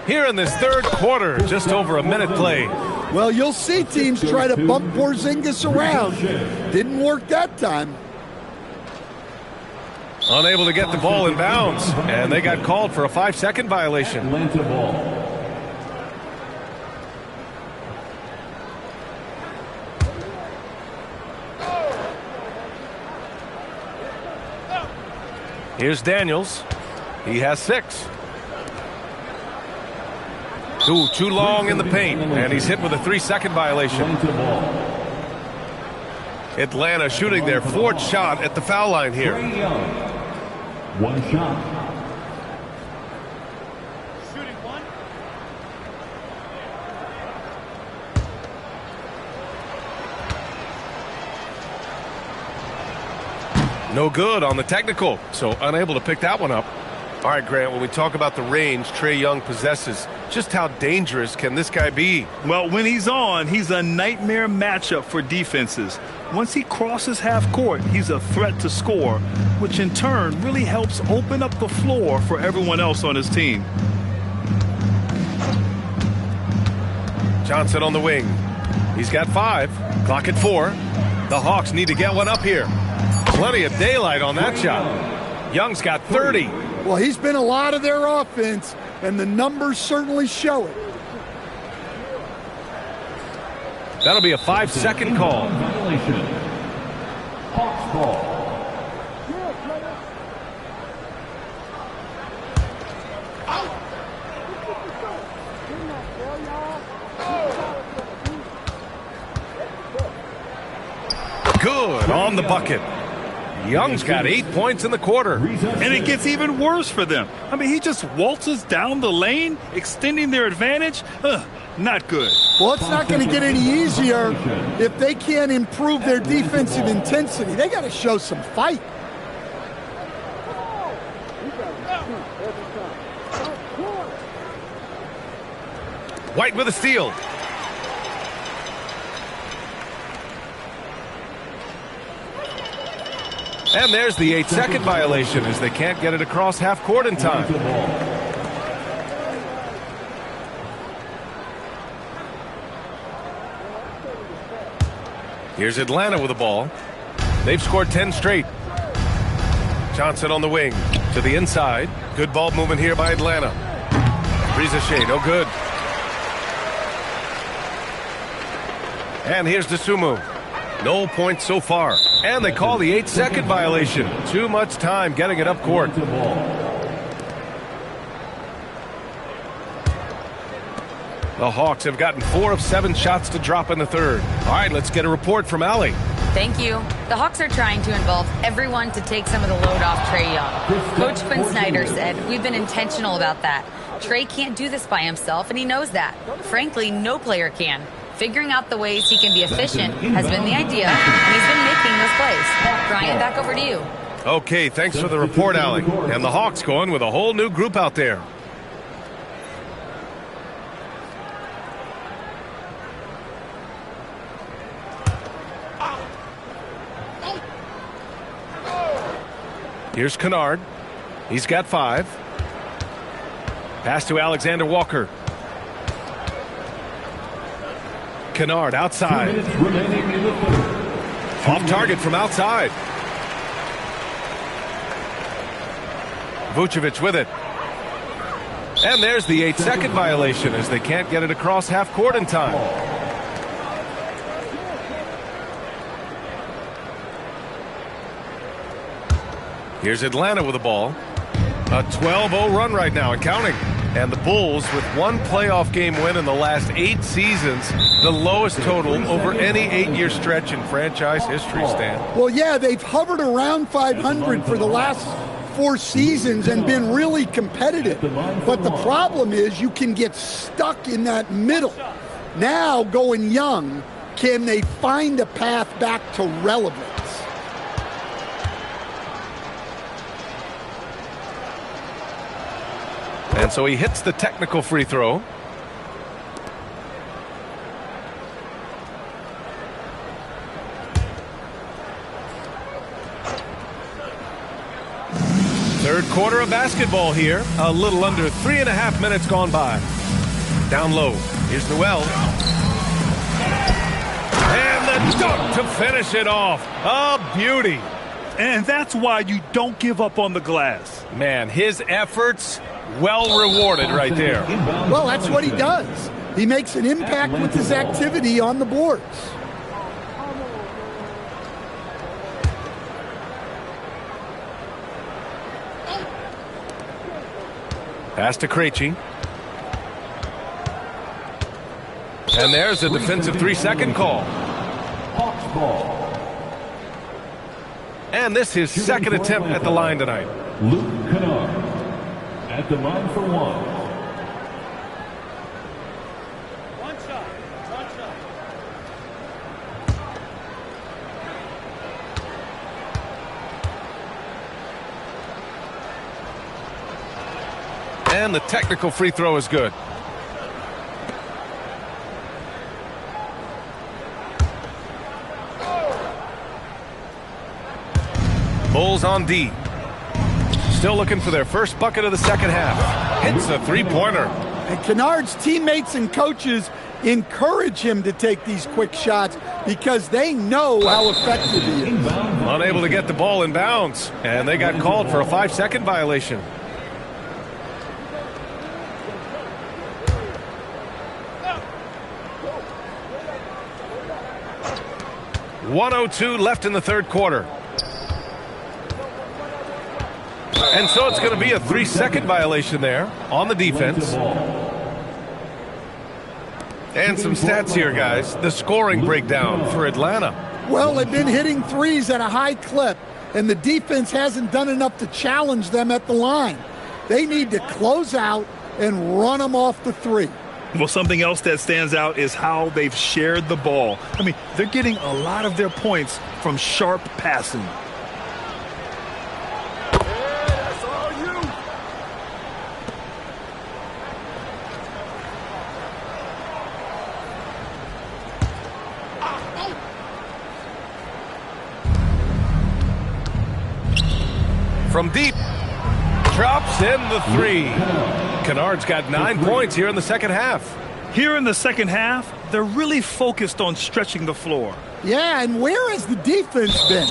Here in this third quarter, just over a minute played. Well, you'll see teams try to bump Porzingis around. Didn't work that time. Unable to get the ball in bounds, and they got called for a 5-second violation. Atlanta ball. Here's Daniels. He has 6. Ooh, too long in the paint, and he's hit with a 3-second violation. Atlanta shooting their 4th shot at the foul line here. 1 shot. Shooting 1. No good on the technical, so unable to pick that one up. All right, Grant, when we talk about the range Trae Young possesses, just how dangerous can this guy be? Well, when he's on, he's a nightmare matchup for defenses. Once he crosses half court, he's a threat to score, which in turn really helps open up the floor for everyone else on his team. Johnson on the wing. He's got 5. Clock at 4. The Hawks need to get one up here. Plenty of daylight on that shot. Young's got 30. Well, he's been a lot of their offense, and the numbers certainly show it. That'll be a 5-second call. Violation. Hawks ball. Good on the bucket. Young's got 8 points in the quarter. And it gets even worse for them. I mean, he just waltzes down the lane, extending their advantage. Not good. Well, it's not going to get any easier if they can't improve their defensive intensity. They got to show some fight. White with a steal. And there's the 8-second violation as they can't get it across half court in time. Here's Atlanta with the ball. They've scored 10 straight. Johnson on the wing to the inside. Good ball movement here by Atlanta. Rizachet, no good. And here's Dosunmu. No points so far. And they call the 8-second violation. Too much time getting it up court. The Hawks have gotten 4 of 7 shots to drop in the third. All right, let's get a report from Allie. Thank you. The Hawks are trying to involve everyone to take some of the load off Trae Young. Coach Quinn Snyder said, "We've been intentional about that. Trae can't do this by himself, and he knows that. Frankly, no player can. Figuring out the ways he can be efficient has been the idea, and he's been making those plays." Brian, back over to you. Okay, thanks for the report, Allie. And the Hawks going with a whole new group out there. Here's Kennard. He's got 5. Pass to Alexander Walker. Kennard outside. Off target from outside. Vucevic with it. And there's the 8-second violation as they can't get it across half court in time. Here's Atlanta with the ball. A 12-0 run right now and counting. And the Bulls with one playoff game win in the last 8 seasons, the lowest total over any 8-year stretch in franchise history, Stan. Well, yeah, they've hovered around 500 for the last 4 seasons and been really competitive. But the problem is you can get stuck in that middle. Now, going young, can they find a path back to relevance? And so he hits the technical free throw. Third quarter of basketball here. A little under 3.5 minutes gone by. Down low. Here's Noel. And the dunk to finish it off. A beauty. And that's why you don't give up on the glass. Man, his efforts well rewarded right there. Well, that's what he does. He makes an impact with his activity on the boards. Pass to Krejci. And there's a defensive 3-second call. Hawks ball. And this is his second attempt at the line tonight. Luke Kennard at the line for one. One shot. And the technical free throw is good. Bulls on D. Still looking for their first bucket of the second half. Hits a three-pointer. And Kennard's teammates and coaches encourage him to take these quick shots because they know how effective he is. Unable to get the ball in bounds. And they got called for a 5-second violation. .102 left in the third quarter. And so it's going to be a 3-second violation there on the defense. And some stats here, guys. The scoring breakdown for Atlanta. Well, they've been hitting threes at a high clip, and the defense hasn't done enough to challenge them at the line. They need to close out and run them off the three. Well, something else that stands out is how they've shared the ball. I mean, they're getting a lot of their points from sharp passing. From deep, drops in the three. Kennard's got 9 points here in the second half. Here in the second half, they're really focused on stretching the floor. Yeah, and where has the defense been?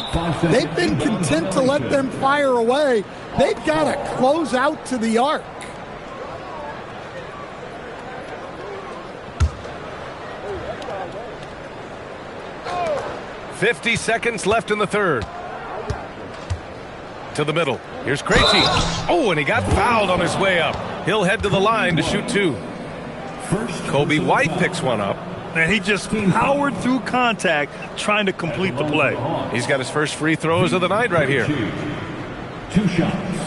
They've been content to let them fire away. They've got to close out to the arc. .50 seconds left in the third. To the middle. Here's Krejci. Oh, and he got fouled on his way up. He'll head to the line to shoot 2. Kobe White picks one up. And he just powered through contact trying to complete the play. He's got his first free throws of the night right here. 2 shots.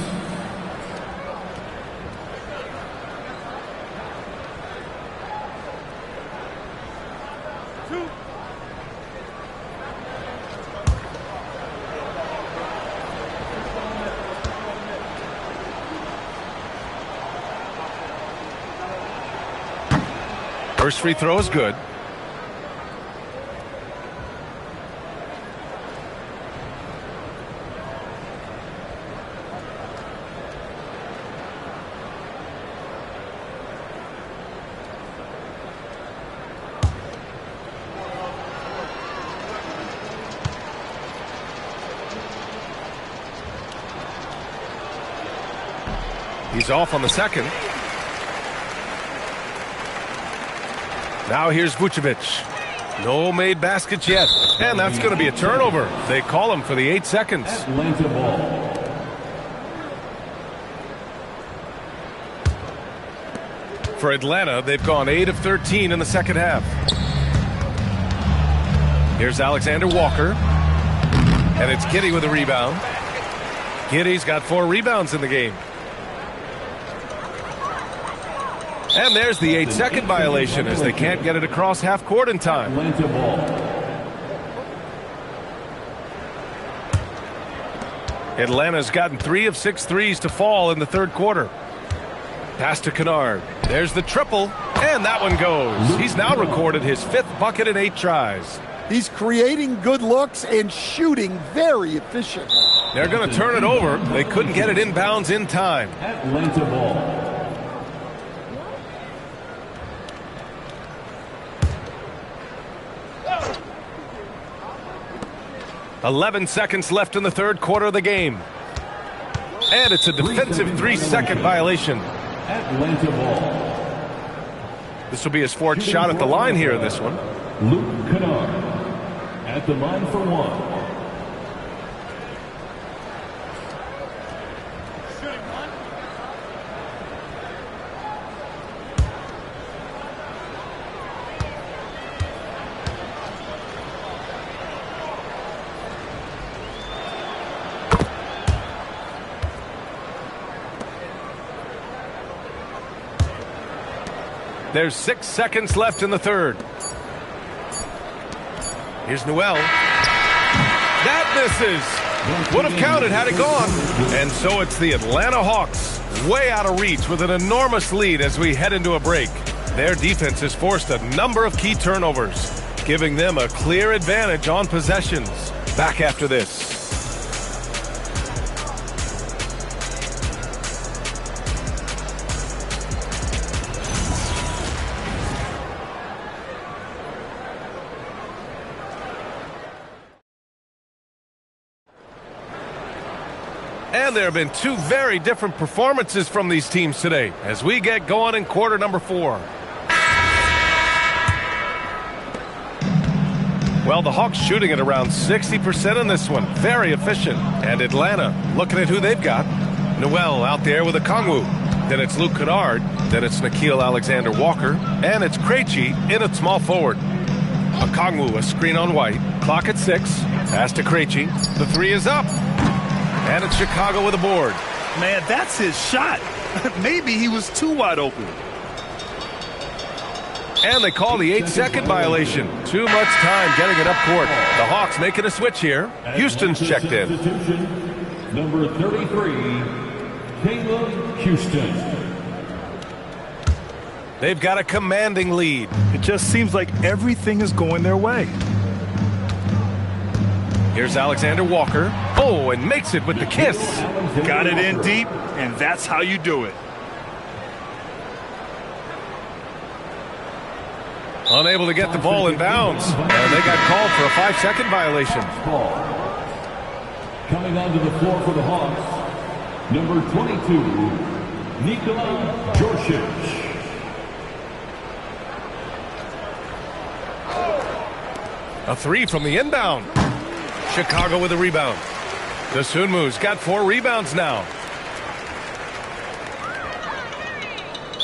First free throw is good. He's off on the second. Now here's Vucevic. No made baskets yet. And that's going to be a turnover. They call him for the 8 seconds. Atlanta ball. For Atlanta, they've gone 8 of 13 in the second half. Here's Alexander Walker. And it's Giddey with a rebound. Giddey's got 4 rebounds in the game. And there's the 8-second violation as they can't get it across half court in time. Atlanta's gotten 3 of 6 threes to fall in the third quarter. Pass to Kennard. There's the triple, and that one goes. He's now recorded his 5th bucket in 8 tries. He's creating good looks and shooting very efficiently. They're going to turn it over. They couldn't get it inbounds in time. Atlanta ball. 11 seconds left in the third quarter of the game. And it's a defensive 3-second violation. Atlanta ball. This will be his 4th shot at the line here in this one. Luke Kennard at the line for 1. There's 6 seconds left in the third. Here's Nowell. That misses. Would have counted had it gone. And so it's the Atlanta Hawks way out of reach with an enormous lead as we head into a break. Their defense has forced a number of key turnovers, giving them a clear advantage on possessions. Back after this. And there have been 2 very different performances from these teams today as we get going in quarter number 4. Well, the Hawks shooting at around 60% in this one. Very efficient. And Atlanta looking at who they've got. Nowell out there with Okongwu. Then it's Luke Kennard. Then it's Nickeil Alexander-Walker. And it's Krejci in at small forward. Okongwu, a screen on White. Clock at 6. Pass to Krejci. The 3 is up. And it's Chicago with a board. Man, that's his shot. Maybe he was too wide open. And they call the 8-second violation. Too much time getting it up court. The Hawks making a switch here. Houston's checked in. Number 33, Caleb Houston. They've got a commanding lead. It just seems like everything is going their way. Here's Alexander Walker. Oh, and makes it with the kiss. Got it in deep, and that's how you do it. Unable to get the ball in bounds. And they got called for a 5-second violation. Coming onto the floor for the Hawks, number 22, Nikola Jokic. A 3 from the inbound. Chicago with a rebound. Dosunmu's got 4 rebounds now.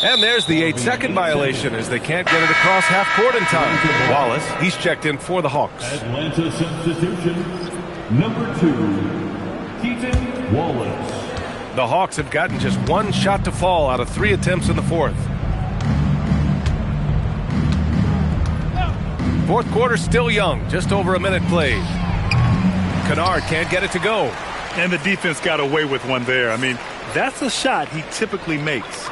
And there's the 8-second violation as they can't get it across half court in time. Wallace, he's checked in for the Hawks. Atlanta substitution, number 2, Keaton Wallace. The Hawks have gotten just 1 shot to fall out of 3 attempts in the fourth. Fourth quarter still young, just over a minute played. Kennard can't get it to go. And the defense got away with one there. I mean, that's a shot he typically makes.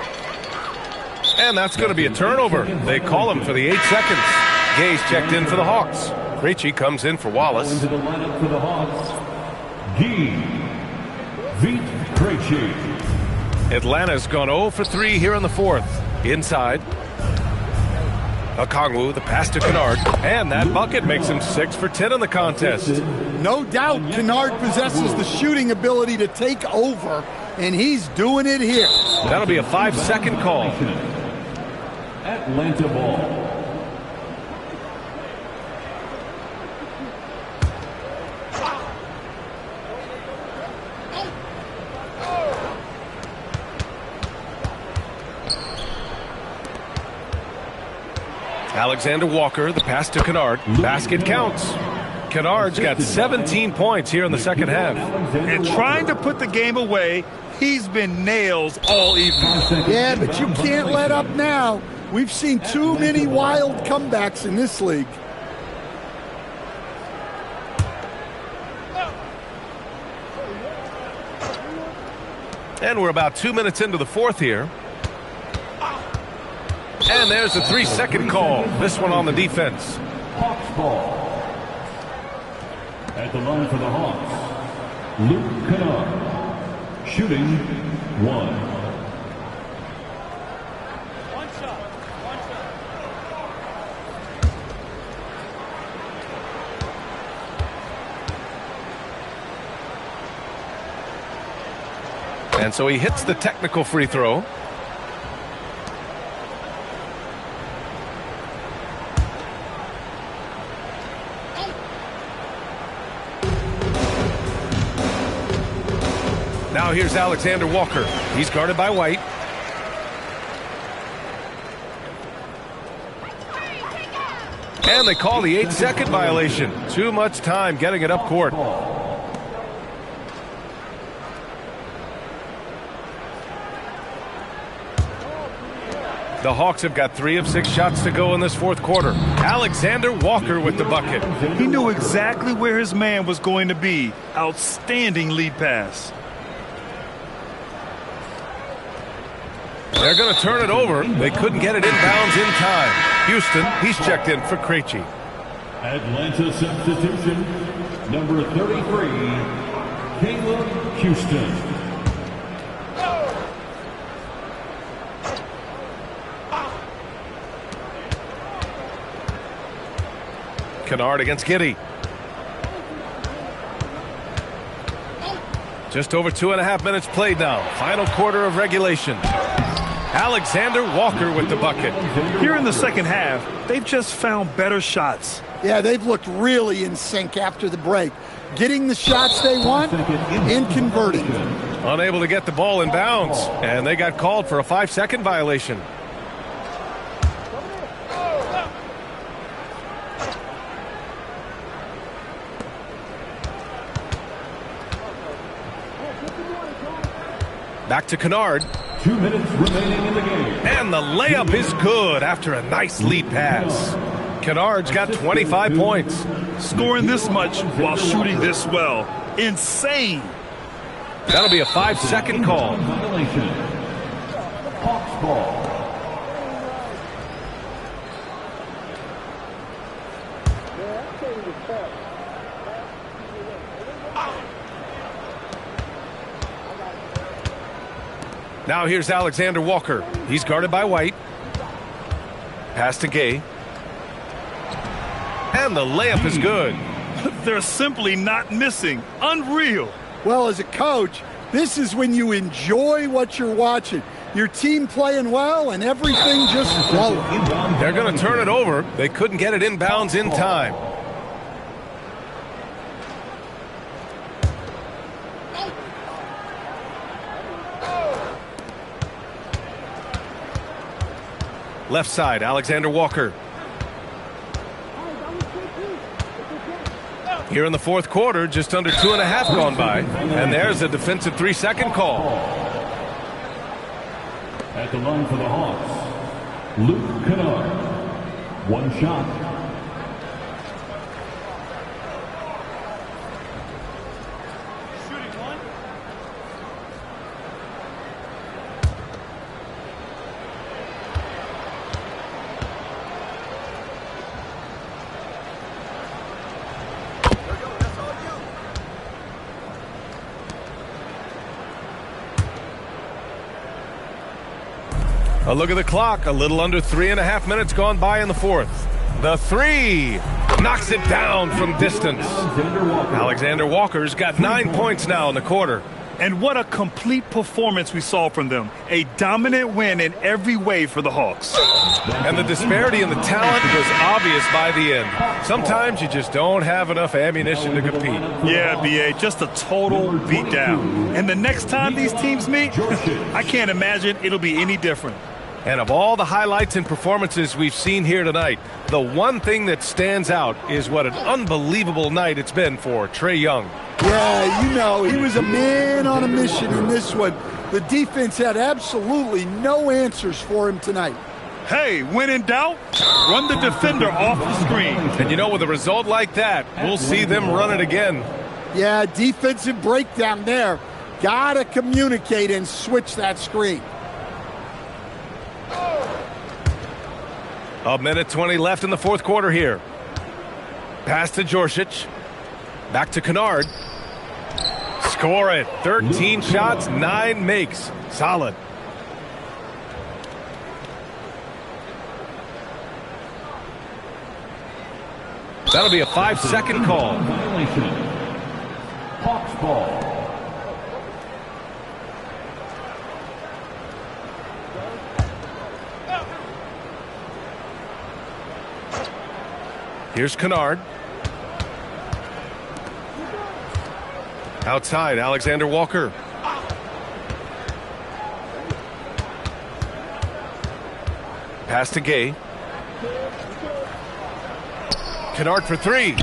And that's going to be a turnover. They call him for the 8 seconds. Gay's checked in for the Hawks. Krejci comes in for Wallace. Into the lineup for the Hawks, Guy Vit Krejci. Atlanta's gone 0 for 3 here in the fourth. Inside. Okongwu, the pass to Kennard. And that bucket makes him 6 for 10 in the contest. No doubt Kennard possesses the shooting ability to take over, and he's doing it here. That'll be a 5-second call. Atlanta ball. Alexander Walker, the pass to Kennard. Basket counts. Kennard's got 17 points here in the second half. And trying to put the game away, he's been nails all evening. Yeah, but you can't let up now. We've seen too many wild comebacks in this league. And we're about 2 minutes into the fourth here. And there's a 3-second call. This one on the defense. Hawks ball. At the line for the Hawks, Luke Kennard. Shooting 1. One shot. And so he hits the technical free throw. Now here's Alexander Walker. He's guarded by White. And they call the 8-second violation. Too much time getting it up court. The Hawks have got 3 of 6 shots to go in this fourth quarter. Alexander Walker with the bucket. He knew exactly where his man was going to be. Outstanding lead pass. They're going to turn it over. They couldn't get it inbounds in time. Houston, he's checked in for Krejci. Atlanta substitution, number 33, Caleb Houston. Kennard against Giddey. Just over 2.5 minutes played now. Final quarter of regulation. Alexander Walker with the bucket. Here in the second half, they've just found better shots. Yeah, they've looked really in sync after the break. Getting the shots they want and converting. Unable to get the ball in bounds, and they got called for a 5-second violation. Back to Kennard. 2 minutes remaining in the game. And the layup is good after a nice lead pass. Kennard's got 25 points. Scoring this much while shooting this well. Insane. That'll be a 5-second call. Violation. Hawks ball. Now here's Alexander Walker. He's guarded by White. Pass to Gay. And the layup is good. They're simply not missing. Unreal. Well, as a coach, this is when you enjoy what you're watching. Your team playing well and everything just flowing. They're going to turn it over. They couldn't get it inbounds in time. Left side, Alexander Walker. Here in the fourth quarter, just under 2.5 gone by. And there's a defensive 3-second call. At the line for the Hawks, Luke Kennard. 1 shot. A look at the clock. A little under 3.5 minutes gone by in the fourth. The 3 knocks it down from distance. Alexander Walker's got 9 points now in the quarter. And what a complete performance we saw from them. A dominant win in every way for the Hawks. And the disparity in the talent was obvious by the end. Sometimes you just don't have enough ammunition to compete. Yeah, B.A., just a total beatdown. And the next time these teams meet, I can't imagine it'll be any different. And of all the highlights and performances we've seen here tonight, the one thing that stands out is what an unbelievable night it's been for Trae Young. Yeah, you know, he was a man on a mission in this one. The defense had absolutely no answers for him tonight. Hey, when in doubt, run the defender off the screen. And you know, with a result like that, we'll see them run it again. Yeah, defensive breakdown there. Gotta communicate and switch that screen. A minute 20 left in the fourth quarter here. Pass to Djorcic. Back to Kennard. Score it. 13 shots, 9 makes. Solid. That'll be a 5-second call. Hawks ball. Here's Kennard. Outside, Alexander Walker. Pass to Gay. Kennard for 3.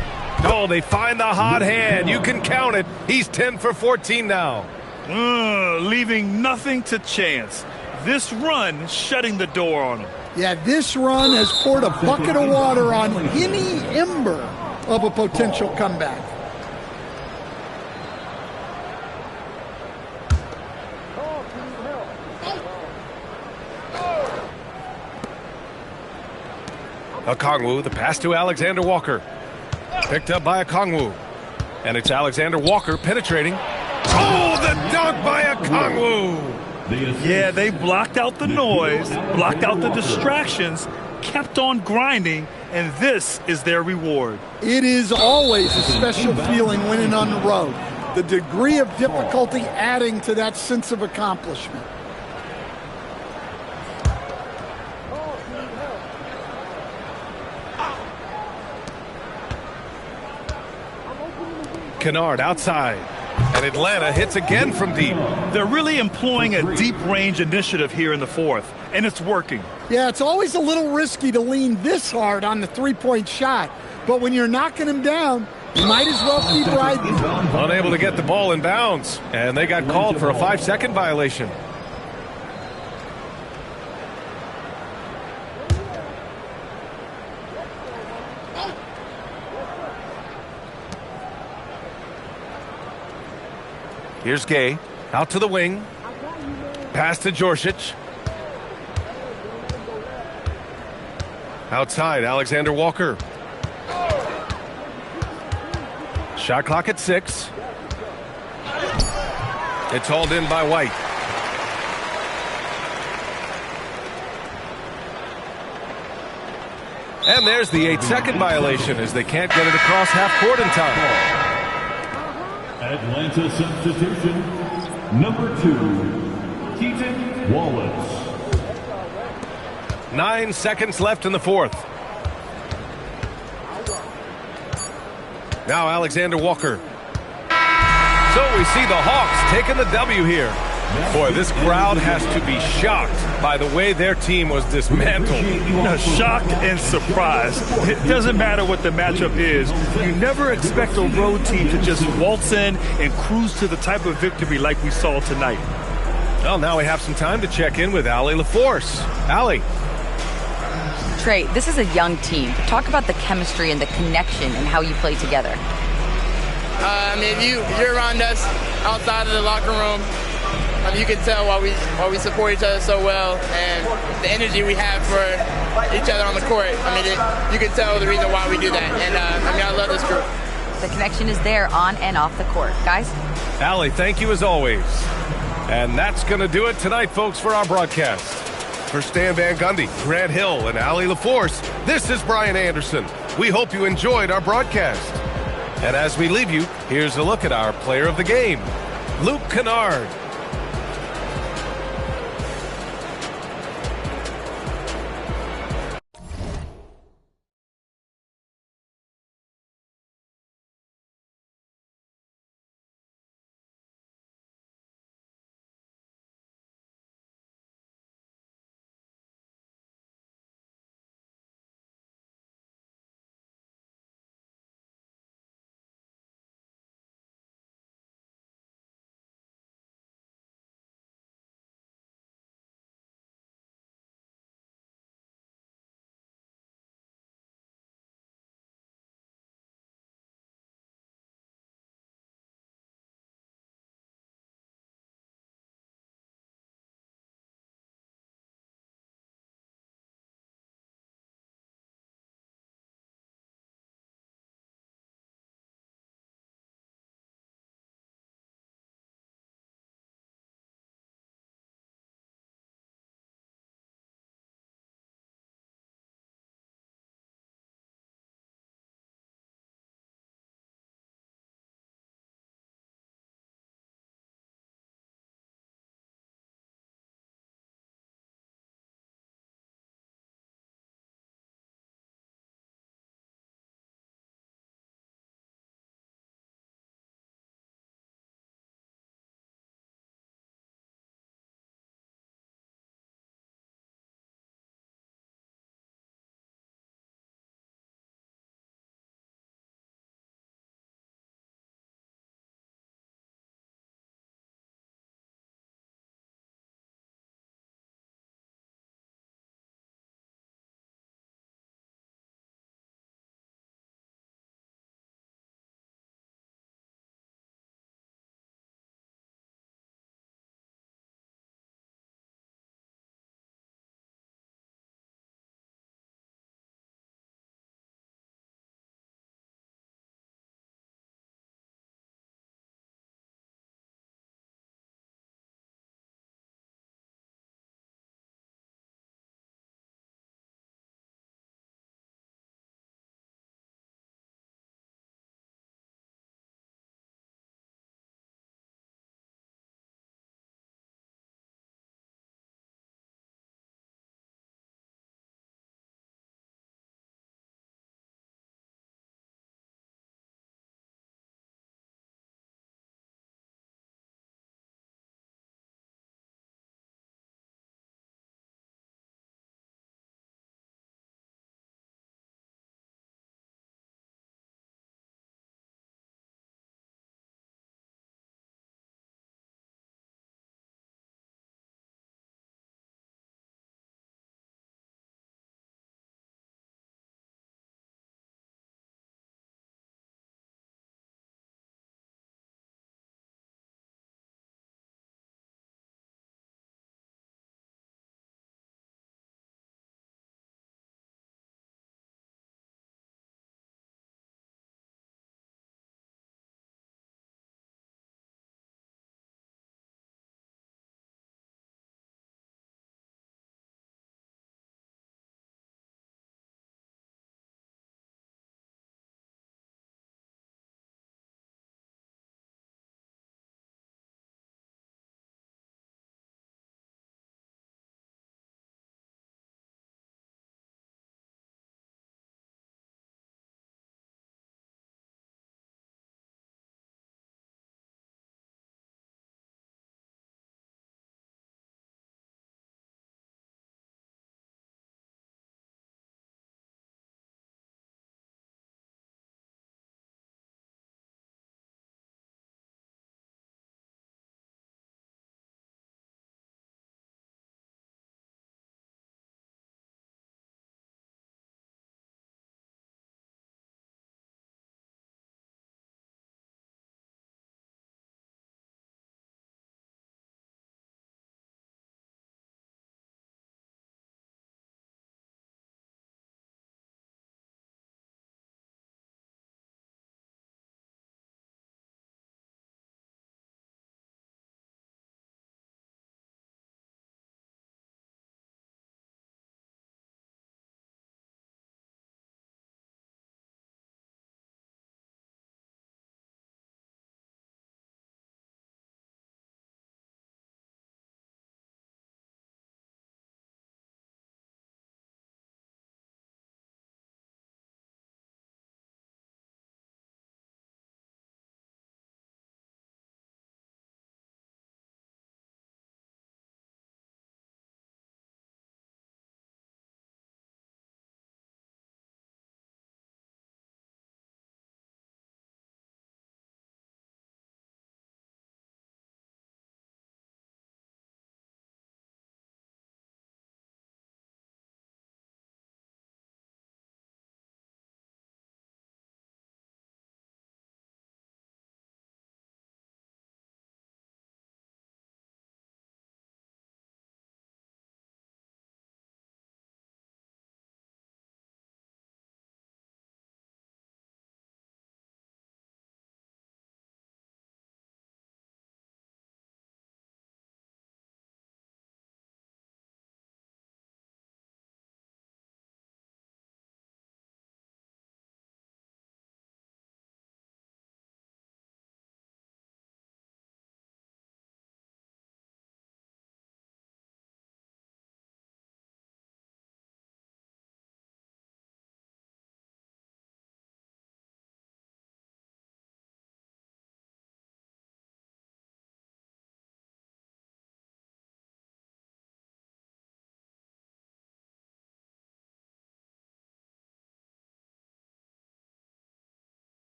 Oh, they find the hot hand. You can count it. He's 10 for 14 now. Leaving nothing to chance. This run shutting the door on him. Yeah, this run has poured a bucket of water on any ember of a potential comeback. Okongwu, the pass to Alexander Walker. Picked up by Okongwu. And it's Alexander Walker penetrating. Oh, the dunk by Okongwu! Yeah, they blocked out the noise, blocked out the distractions, kept on grinding, and this is their reward. It is always a special feeling winning on the road. The degree of difficulty adding to that sense of accomplishment. Kennard outside. And Atlanta hits again from deep. They're really employing a deep range initiative here in the fourth, and it's working. Yeah, it's always a little risky to lean this hard on the three-point shot. But when you're knocking him down, you might as well keep riding. Unable to get the ball in bounds. And they got called for a 5-second violation. Here's Gay, out to the wing. Pass to Djorcic. Outside, Alexander Walker. Shot clock at 6. It's hauled in by White. And there's the 8-second violation as they can't get it across half court in time. Atlanta substitution, number 2, Keaton Wallace. 9 seconds left in the fourth. Now Alexander Walker. So we see the Hawks taking the W here. Boy, this crowd has to be shocked by the way their team was dismantled. Shocked and surprised. It doesn't matter what the matchup is. You never expect a road team to just waltz in and cruise to the type of victory like we saw tonight. Well, now we have some time to check in with Allie LaForce. Allie. Trae, this is a young team. Talk about the chemistry and the connection and how you play together. If you're around us outside of the locker room, you can tell why we support each other so well, and the energy we have for each other on the court. You can tell the reason why we do that, and I love this group. The connection is there on and off the court. Guys? Allie, thank you as always. And that's going to do it tonight, folks, for our broadcast. For Stan Van Gundy, Grant Hill, and Allie LaForce, this is Brian Anderson. We hope you enjoyed our broadcast. And as we leave you, here's a look at our player of the game, Luke Kennard.